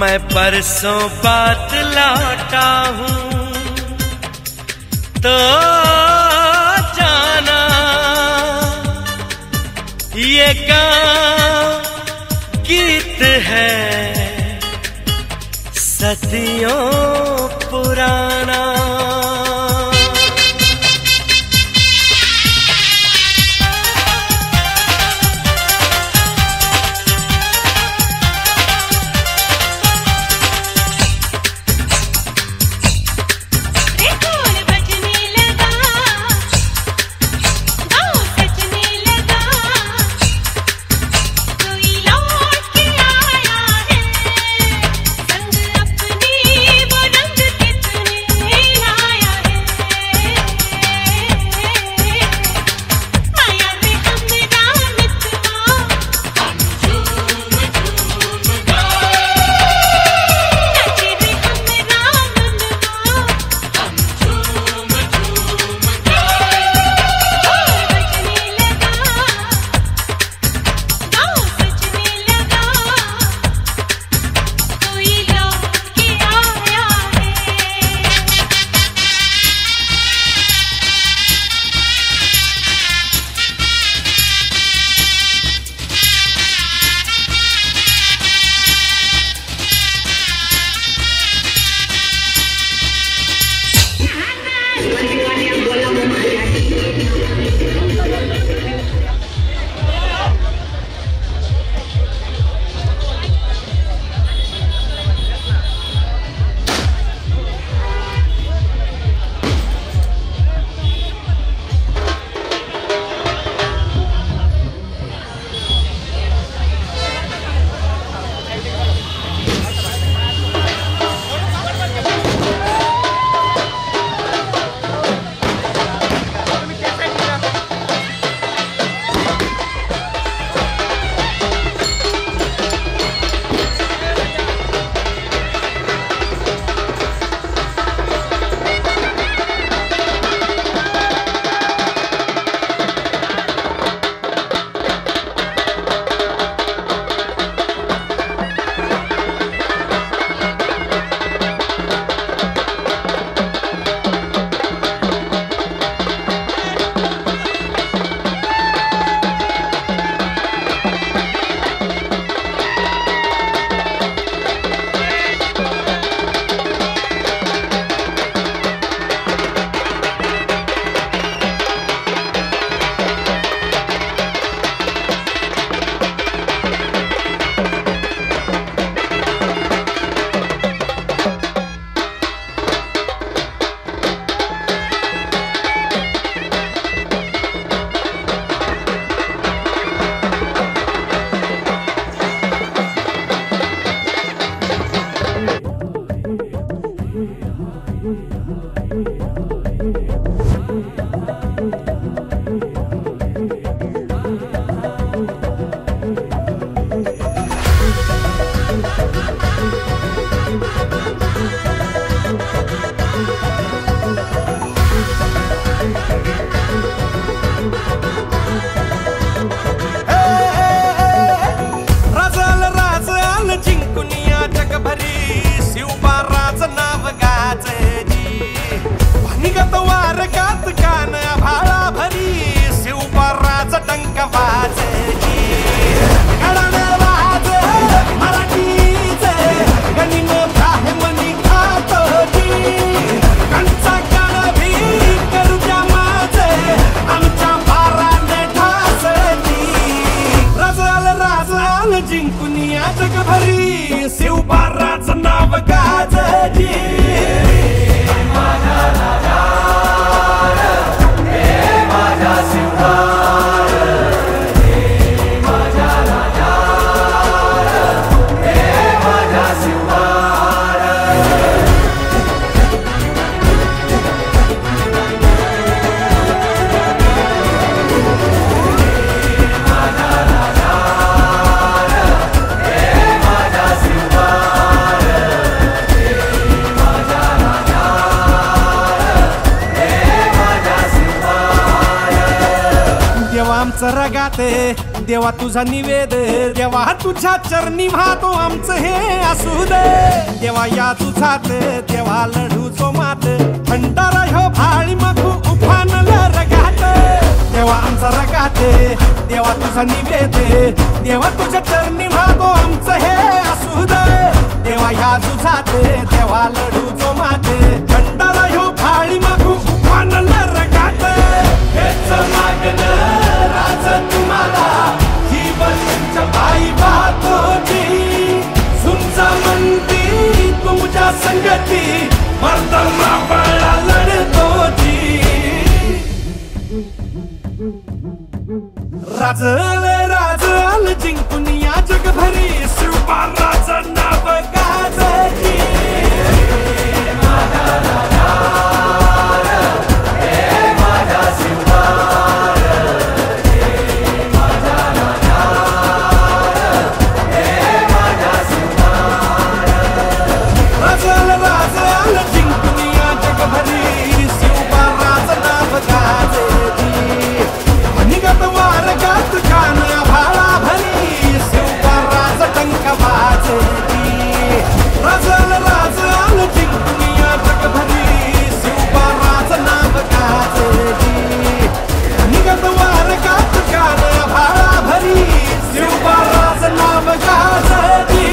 मैं परसों बात लौटा हूँ तो जाना ये गाँव गीत है सदियों पुराना। खाते देवा तुझा निवेद, देवा तुझ्या चरणी वाहतो आमचं हे असू दे. देवा या तुझात देवा लढू जो मात, भंडारा ह्यो भाळी मागू उफानला रगात. देवा आमचा रगात देवा तुझा निवेद, देवा तुझ्या चरणी वाहतो आमचं हे असू दे. देवा या तुझात देवा लढू जो मात, भंडारा ह्यो भाळी मागू उफानला रगात. हेच मागणं राज तुम्हाला जीवन तुमच्या पायी पाहतो जी, तुमचा मंदी तुमच्या संगती मर्दमा बळा लढतो जी. राजल जिंकून या जगभरी शिवबाराचं नाव गाजली. राजल जिंकून या जगभरी शिवबाराचं नाव गाजली. निगत वारगात कान भाळा भरी शिवबाराचं टंक वाजली. राजल जिंकून या जगभरी शिवबाराचं नाव गाजली. निगत वारगात कान भाळा भरी शिवबाराचं नाव गाजली.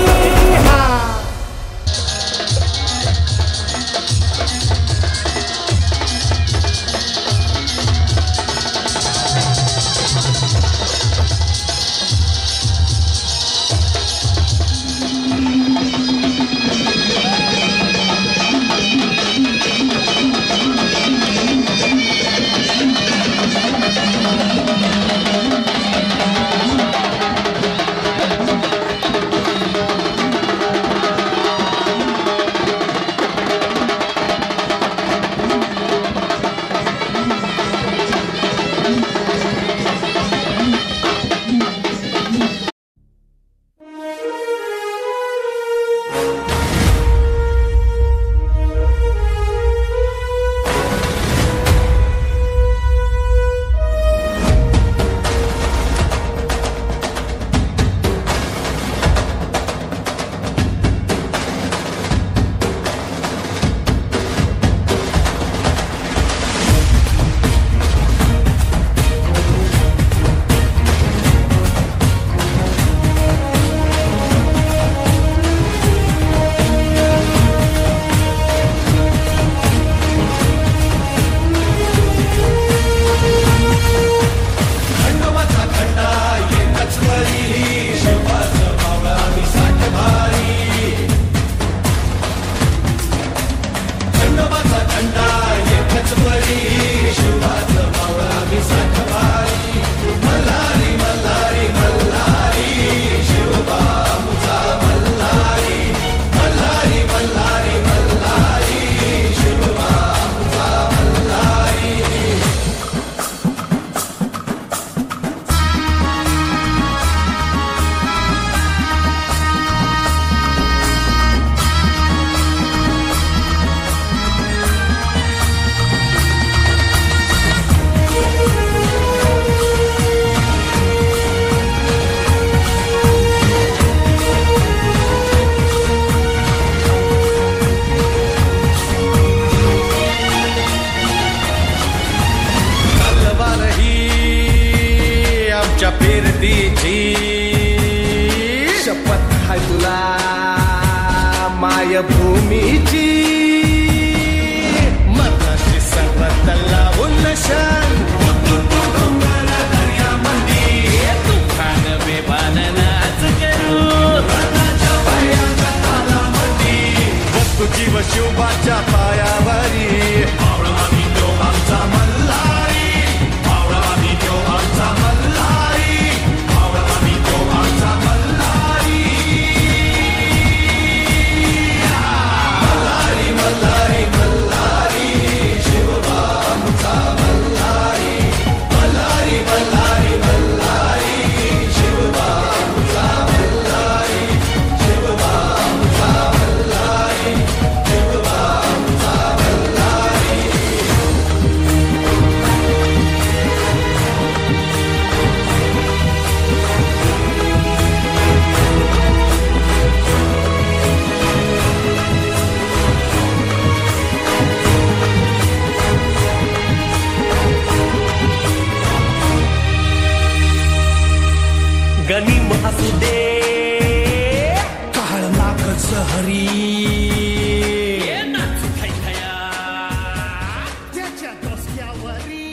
शपथ हाय तुला मायभूमीची, मरणाची सर्वत लावून नशान तुफान बेभान नाच करू वस्तू जीव शिवबाच्या पायावरी. आम्ही तो आमचा मल्हारी, आम्ही तो आमचा मल्हारी, आम्ही तो आमचा मल्हारी. मल्हारी मल्हारी मल्हारी शिवबा आमचा मल्हारी. मल्हारी मल्हारी मल्हारी शिवबा आमचा मल्हारी. शिवबा आमचा मल्हारी, शिवबा आमचा वरी त्याच्या डोसक्यावरी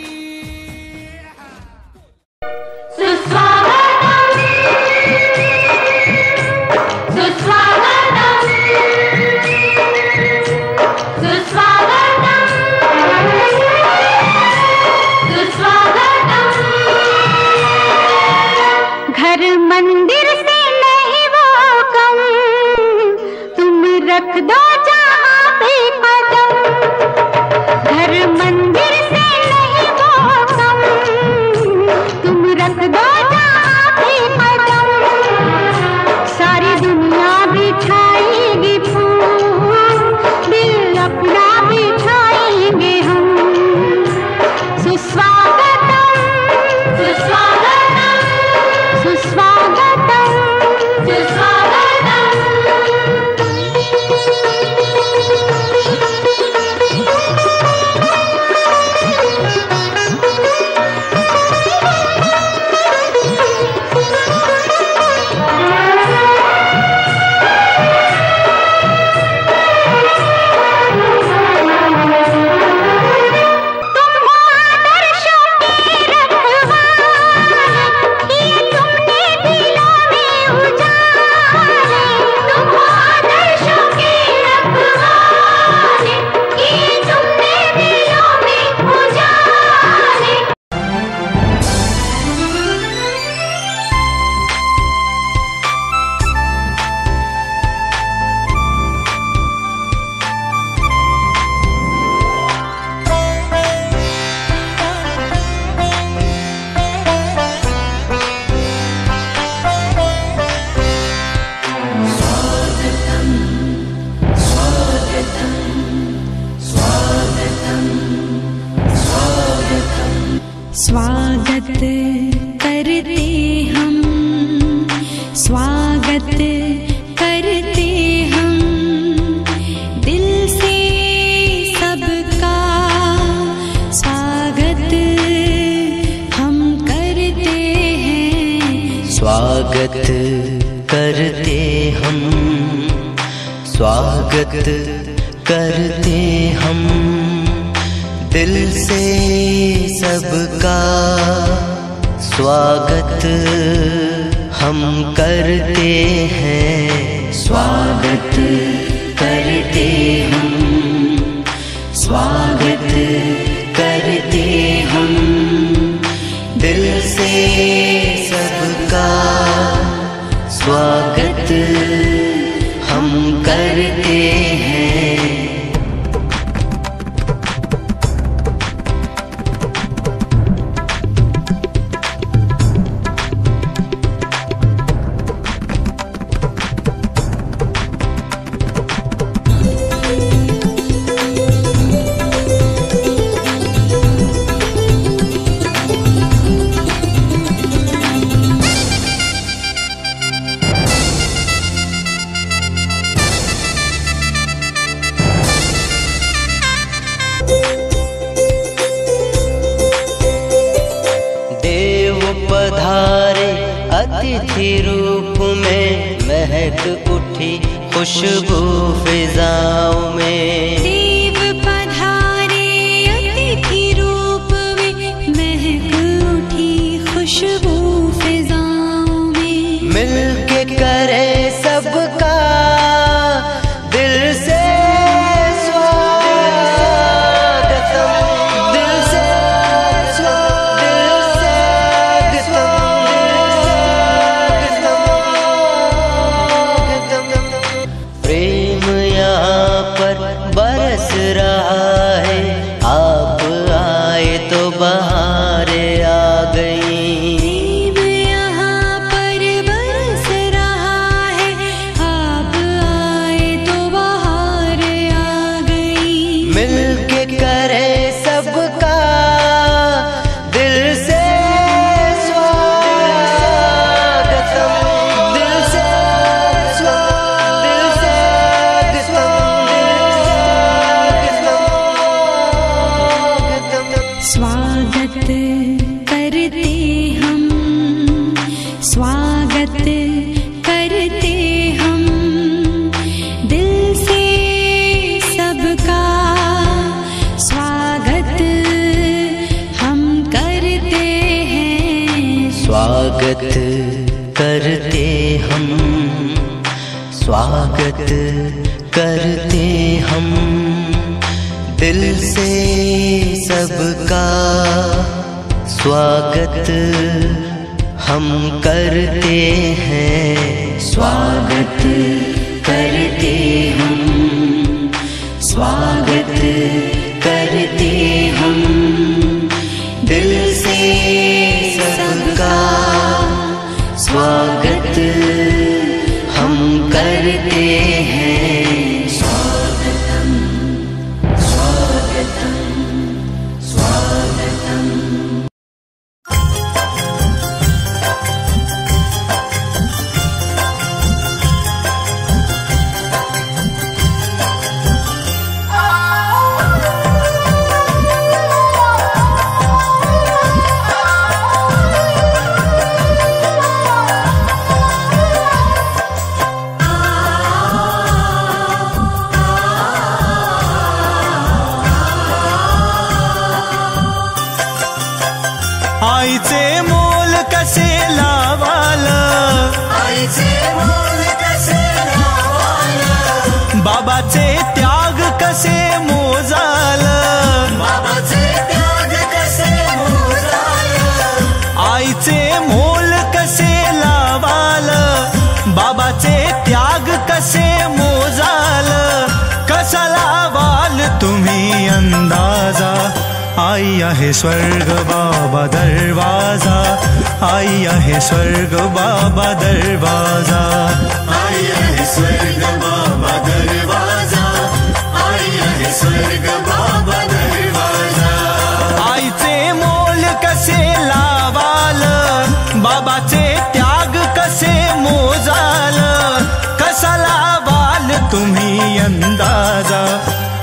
घर मंदिर से नहीं वो कम, तुम रख दो जहाँ पे कदम। घर मंदिर से नहीं वो कम, तुम रख दो जहाँ पे कदम। सारी दुनिया बिछाएगी फूल, दिल अपना बिछाएंगे हम। सुस्वागतम सुस्वागतम सुस्वागतम सुस्वागतम। स्वागत करते हम, स्वागत करते हम, दिल से सबका स्वागत हम करते हैं। स्वागत करते हम, स्वागत करते हम, दिल से सबका स्वागत हम करते हैं। स्वागत करते हम, स्वागत करते हम, दिल से सबका स्वागत हम करते हैं। अतिथि रूप में महक उठी खुशबू फिजाओं में। देव पधारे अतिथि रूप में महक उठी खुशबू फिजाओं में। मिलके करे सबका दिल से बरस रहा है, आप आए तो बहारें आ गई। प्रेम यहाँ पर बरस रहा है, आप आए तो बहारें आ गई। मिलके करे सबका दिल से स्वागत करते हम, स्वागत करते हम दिल से सबका, स्वागत हम करते हैं, स्वागत करते हम, स्वागत करते हम दिल से सबका, स्वागत हम करते हैं, स्वागतम स्वागतम स्वागतम। आईचे मोल कसे लावाल, आईचे मोल कसे लावाल, बाबाचे त्याग कसे मोजाल, बाबाचे त्याग कसे मोजाल, आईचे मोल कसे लावाल, बाबाचे त्याग कसे मोजाल, कसा लावाल तुम्ही अंदाजा, आई आहे स्वर्ग बाबा दरवाजा, आई आहे स्वर्ग बाबा दरवाजा, आई आहे स्वर्ग बाबा दरवाजा, आई आहे स्वर्ग बाबा दरवाजा। आईचे मोल कसे लावाल, बाबाचे त्याग कसे मोजाल, कसा लावाल तुम्ही अंदाजा,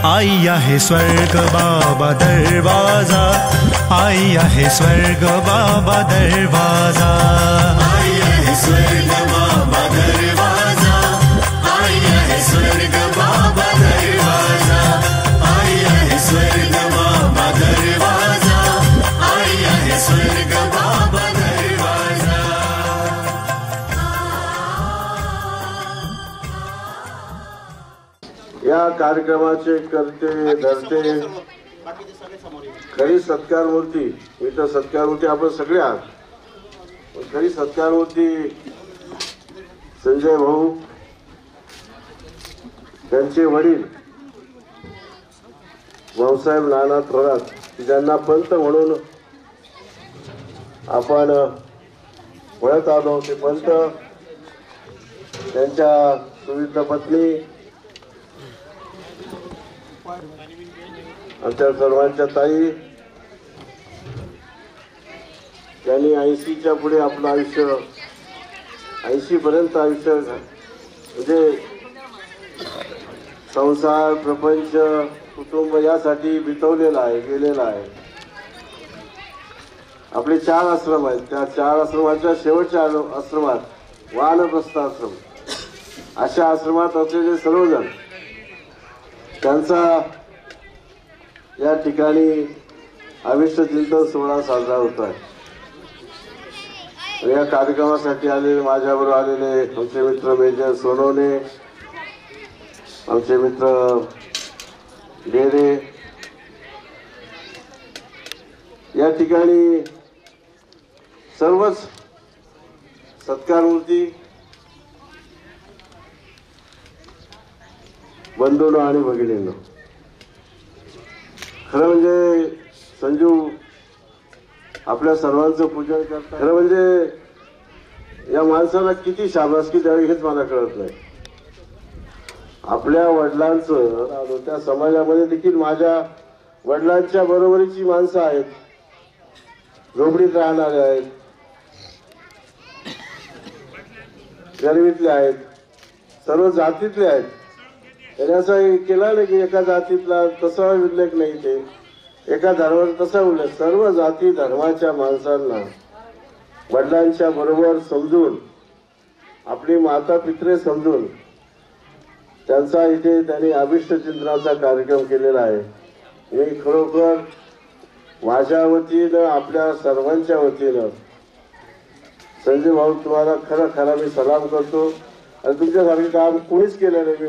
आई आहे स्वर्ग बाबा दरवाजा, आई आहे स्वर्ग बाबा दरवाजा, आई आहे स्वर्ग बाबा दरवाजा, आई आहे स्वर्ग बाबा दरवाजा, आई आहे स्वर्ग बाबा दरवाजा, आई आहे स्वर्ग बाबा दरवाजा। या कार्यक्रमाचे करते धरते खरी सत्कार मूर्ती, मी तर सत्कार मूर्ती आपण सगळे आहात, खरी सत्कार मूर्ती संजय भाऊ, त्यांचे वडील भाऊसाहेब नाना थोरात, ज्यांना पंत म्हणून आपण ओळख आलो, ते पंत त्यांच्या सुविध पत्नी आमच्या सर्वांच्या ताई, त्यांनी 80च्या पुढे आपलं आयुष्य 80 पर्यंत आयुष्य म्हणजे संसार प्रपंच कुटुंब यासाठी बितवलेला आहे, गेलेला आहे। आपले 4 आश्रम आहेत, त्या 4 आश्रमाच्या शेवटच्या आश्रमात वानप्रस्थ आश्रम, अशा आश्रमात असलेले सर्वजण त्यांचा या ठिकाणी अविष्ट चिंतन सोहळा साजरा होत आहे। या कार्यक्रमासाठी आलेले माझ्याबरोबर आलेले आमचे मित्र मेजर सोनवणे, आमचे मित्र डेरे, या ठिकाणी सर्वच सत्कार मूर्ती बंधूंनो आणि भगिनींनो, खरं म्हणजे संजू आपल्या सर्वांचं पूजन करतात, खरं म्हणजे या माणसाला किती शाबासकी द्यावी हेच मला कळत नाही। आपल्या वडिलांचं त्या समाजामध्ये देखील माझ्या वडिलांच्या बरोबरीची माणसं आहेत, झोपडीत राहणारे आहेत, गरिबीतले आहेत, सर्व जातीतले आहेत। त्याने असं केलं नाही की एका जातीतला तसा उल्लेख नाही, ते एका धर्माचा तसा उल्लेख, सर्व जाती धर्माच्या माणसांना वडिलांच्या बरोबर समजून, आपली माता पित्रे समजून त्यांचा इथे त्यांनी अभिष्ट चिंतनाचा कार्यक्रम केलेला आहे। मी खरोखर माझ्या वतीनं आपल्या सर्वांच्या वतीनं संजय भाऊ तुम्हाला खरं खरं मी सलाम करतो आणि तुमच्यासारखे काम कोणीच केलं नाही. मी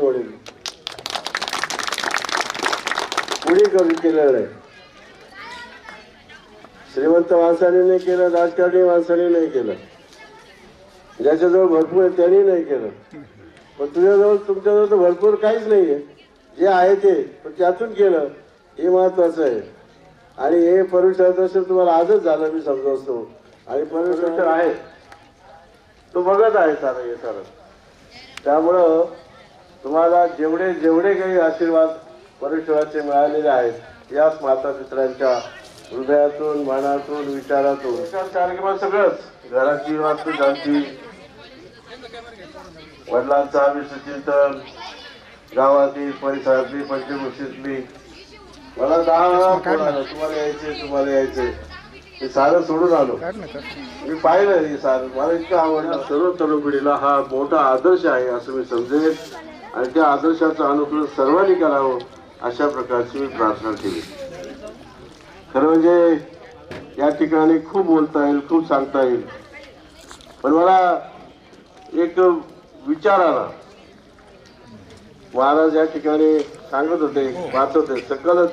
म्हणेन कोणी केलेलं नाही. श्रीमंत माणसाने नाही केलं, राजकारणी माणसाने नाही केलं, ज्याच्याजवळ भरपूर आहे त्यांनी नाही केलं. पण तुमच्याजवळ तर भरपूर काहीच नाही आहे. जे आहे ते पण त्यातून केलं हे महत्वाचं आहे. आणि हे परमेश्वर दर्शन तुम्हाला आजच झालं मी समजवतो. आणि परमेश्वर आहे तो बघत आहे सारं हे सारं. त्यामुळं तुम्हाला जेवढे जेवढे काही आशीर्वाद परमेश्वराचे मिळालेले आहेत याच माता पित्रांच्या हृदयातून, मनातून, विचारातून कार्यक्रमात सगळंच घराची वास्तू शांती, वडिलांचा विश्वचिंतन, गावातील परिसरातली पंचकृषीतली. मला 10 वेळा फोन आला तुम्हाला यायचे तुम्हाला यायचे. मी सारं सोडून आलो. मी पाहिलं हे सारं मला इतकं आवडलं. सर्व तरुण पिढीला हा मोठा आदर्श आहे असं मी समजेल आणि त्या आदर्शाचं अनुकरण सर्वांनी करावं अशा प्रकारची मी प्रार्थना केली. खरं म्हणजे या ठिकाणी खूप बोलता येईल, खूप सांगता येईल, पण मला एक विचार आला. महाराज या ठिकाणी सांगत होते, वाचत होते, सकलच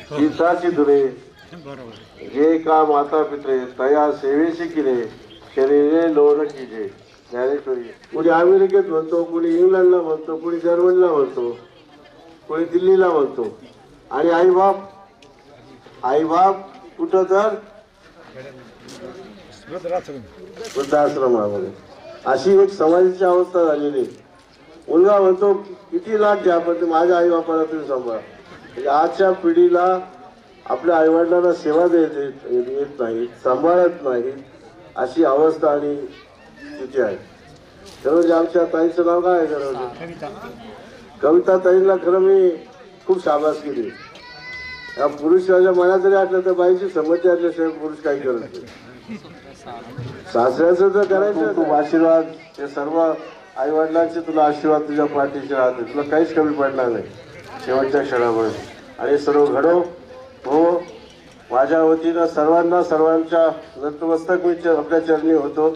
तीर्थाची धुरे जे का माता पित्रे तया सेवेशी केले शरीरे लोण कीजे. ज्ञानेश्वरी. कोणी अमेरिकेत म्हणतो, कोणी इंग्लंडला म्हणतो, कोणी जर्मनीला म्हणतो, कोणी दिल्लीला म्हणतो. आणि आईबाप कुठं तर वृद्धाश्रमामध्ये. अशी एक समाजाची अवस्था झालेली. मुलगा म्हणतो किती लाख घ्या पण ते माझ्या आई बापाला तुम्ही सांभाळा. म्हणजे आजच्या पिढीला आपल्या आईवडिलांना सेवा देत नाही, सांभाळत नाही अशी अवस्था आणि स्थिती आहे. खरं आमच्या ताईचं नाव काय आहे? कविता ताईला खरं मी खूप शाबासकी दिली. या पुरुषाच्या मनात जरी आटलं तर बाईची संमती असल्याशिवाय पुरुष काही करत नाही. सासऱ्याचं तर करायचं खूप आशीर्वाद. ते सर्व आई वडिलांचे तुला आशीर्वाद तुझ्या पाठीचे राहते. तुला काहीच कमी पडणार नाही शेवटच्या क्षणामध्ये. आणि सर्व घडो हो. माझ्या वतीनं सर्वांच्या नतमस्तक मी आपल्या चरणी होतो.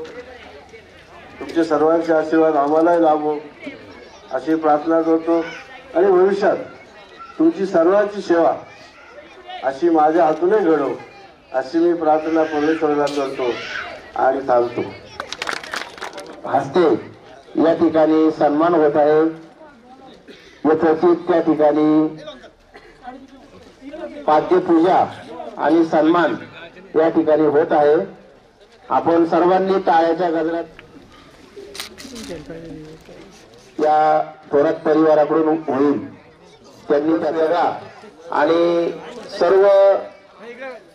तुमचे सर्वांचे आशीर्वाद आम्हालाही लाभो अशी प्रार्थना करतो. आणि भविष्यात तुमची सर्वांची सेवा अशी माझ्या हातूनही घडो अशी मी प्रार्थना परमेश्वराला करतो आणि थांबतो. हस्ते या ठिकाणी सन्मान होत आहे. यथोचित त्या ठिकाणी पाद्यपूजा आणि सन्मान या ठिकाणी होत आहे. आपण सर्वांनी टाळ्याच्या गजरात या थोरात परिवाराकडून होईल त्यांनी त्याचा आणि सर्व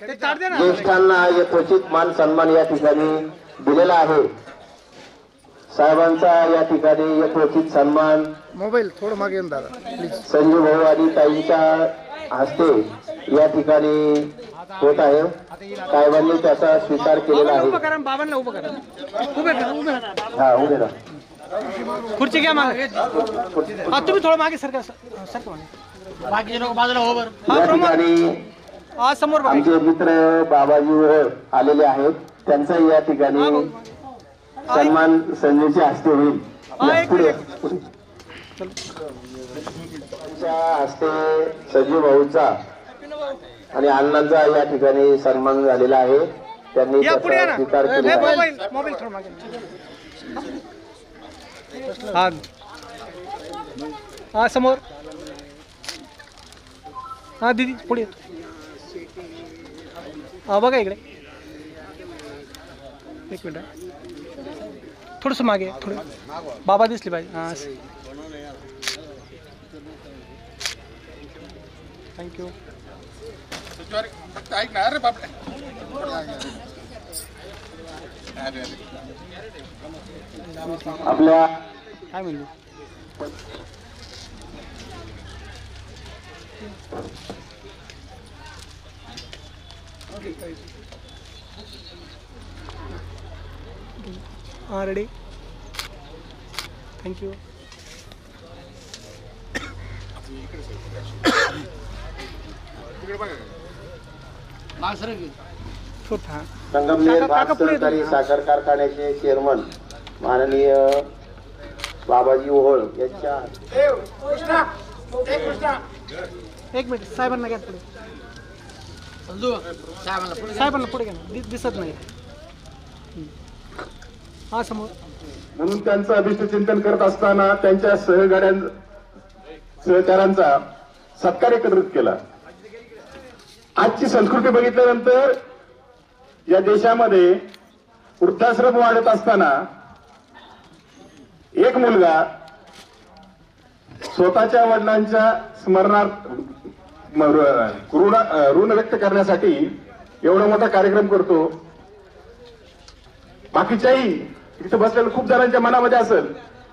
ज्येष्ठांना यथोचित मान सन्मान या ठिकाणी दिलेला आहे. साहेबांचा या ठिकाणी यथोचित सन्मान मोबाईल थोडं मागे दादा प्लीज संजय भाऊ आणि ताईंच्या हस्ते या ठिकाणी होत आहे. साहेबांनी त्याचा स्वीकार केलेला आहे. बाबांना उभं करा. हा उभे राहा. खुर्ची घ्या मागे. तुम्ही थोडं मागे सरका मागे बाजूला हो बरं. या ठिकाणी समोर आमचे मित्र बाबाजी आलेले आहेत. त्यांचा या ठिकाणी सन्मान संजयच्या हस्ते होईल. त्यांच्या हस्ते संजय भाऊचा आणि अण्णांचा या ठिकाणी सन्मान झालेला आहे. त्यांनी त्याचा स्वीकार केलेला आहे. हा समोर. हा दीदी पुढे. हा बघा इकडे एक मिनिट थोडंसं मागे थोडं बाबा दिसले पाहिजे. हां थँक्यू. ऐक ना. अरे बापरे आपल्या काय म्हणले रेडी. थँक्यू. सर हां संगमनेर भाग सहकारी साखर कारखान्याचे चेअरमन माननीय बाबाजी ओहोळ यांच्या एक मिनिट साहेबांना घ्या पुढे. साहेबांना पुढे घ्या ना. दिसत नाही. हा समोर. म्हणून त्यांचं अभिष्ट चिंतन करत असताना त्यांच्या सहकाऱ्यांचा सत्कार एकत्रित केला. आजची संस्कृती बघितल्यानंतर या देशामध्ये वृद्धाश्रम वाढत असताना एक मुलगा स्वतःच्या वडिलांच्या स्मरणार्थ ऋण व्यक्त करण्यासाठी एवढा मोठा कार्यक्रम करतो. बाकीच्याही इथं बसलेल्या खूप जणांच्या मनामध्ये असेल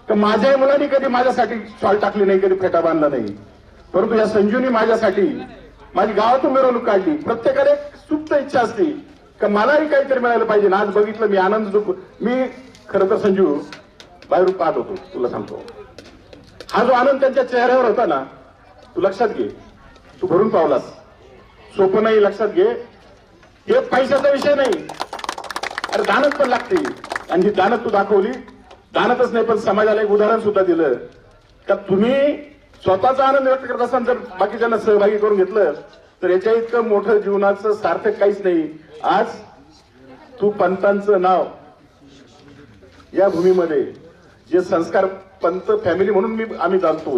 तर माझ्याही मुलांनी कधी माझ्यासाठी शॉल टाकली नाही, कधी फेटा बांधला नाही, परंतु या संजूनी माझ्यासाठी माझी गावातून मिरवणूक काढली. प्रत्येकाला एक सुप्त इच्छा असते की मलाही काहीतरी मिळालं पाहिजे. आज बघितलं मी आनंद मी खरं तर संजू बाहेरून पाहत होतो. तुला सांगतो हा जो आनंद त्यांच्या चेहऱ्यावर होता ना, तू लक्षात घे, तू भरून पावलास. सोपं नाही, लक्षात घे. हे पैशाचा विषय नाही, अरे दानत पण लागते. आणि ही दानत तू दाखवली. दानतच नाही पण समाजाला एक उदाहरण सुद्धा दिलं का तुम्ही स्वतःचा आनंद व्यक्त करत असाल जर बाकीच्यांना सहभागी करून घेतलं तर याच्या इतकं मोठं जीवनाचं सार्थक काहीच नाही. आज तू पंतांचं नाव या भूमीमध्ये जे संस्कार पंत फॅमिली म्हणून आम्ही जाणतो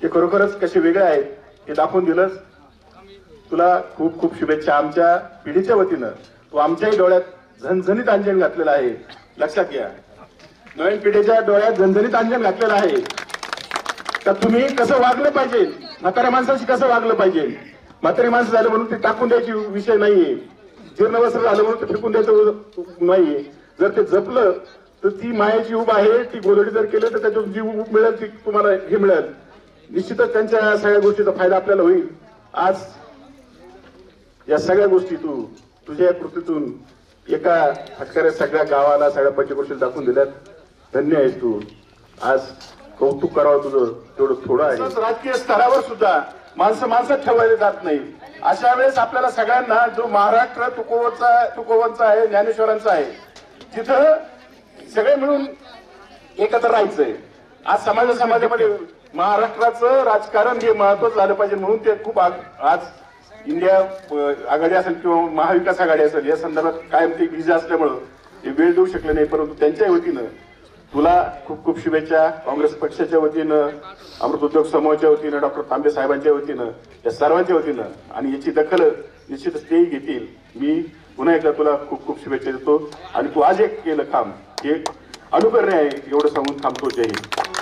ते खरोखरच कसे वेगळे आहेत हे दाखवून दिलंस. तुला खूप खूप शुभेच्छा. आमच्या पिढीच्या वतीनं तू आमच्याही डोळ्यात झणझणीत अंजन घातलेलं आहे. लक्षात घ्या, नवीन पिढीच्या डोळ्यात झणझणीत अंजन घातलेलं आहे. तर तुम्ही कसं वागलं पाहिजे, म्हाताऱ्या माणसाशी कसं वागलं पाहिजे. म्हातारी माणसं झालं म्हणून ते टाकून द्यायची विषय नाहीये. जीर्णवस्त्र झालं म्हणून ते फेकून द्यायचं नाहीये. जर ते जपलं तर ती मायाची ऊब आहे, ती गोधडी जर केलं तर त्याच्यातून जी ऊब मिळेल ती तुम्हाला हे मिळेल. निश्चितच त्यांच्या सगळ्या गोष्टीचा फायदा आपल्याला होईल. आज या सगळ्या गोष्टी तू तुझ्या कृतीतून एका फटकाऱ्या सगळ्या गावाला सगळ्या पंचक्रोशीला दाखवून दिल्यात. धन्य आहेस तू. आज कौतुक करावं तुझं तेवढं थोडं आहे. राजकीय स्तरावर सुद्धा माणसात ठेवायला जात नाही. अशा वेळेस आपल्याला सगळ्यांना जो महाराष्ट्र तुकोबांचा आहे, ज्ञानेश्वरांचा आहे, तिथं सगळे मिळून एकत्र राहायचंय. आज समाजामध्ये महाराष्ट्राचं राजकारण हे महत्वाचं झालं पाहिजे म्हणून ते खूप आज इंडिया आघाडी असेल किंवा महाविकास आघाडी असेल या संदर्भात कायम ते बिझी असल्यामुळं ते वेळ देऊ शकले नाही. परंतु त्यांच्या वतीनं तुला खूप खूप शुभेच्छा. काँग्रेस पक्षाच्या वतीनं, अमृत उद्योग समूहाच्या वतीनं, डॉक्टर तांबे साहेबांच्या वतीनं, या सर्वांच्या वतीनं आणि याची दखल निश्चितच तेही घेतील. मी पुन्हा एकदा तुला खूप खूप शुभेच्छा देतो आणि तू आज एक केलं काम हे अनुकरणीय आहे एवढं सांगून थांबतो. जय हिंद.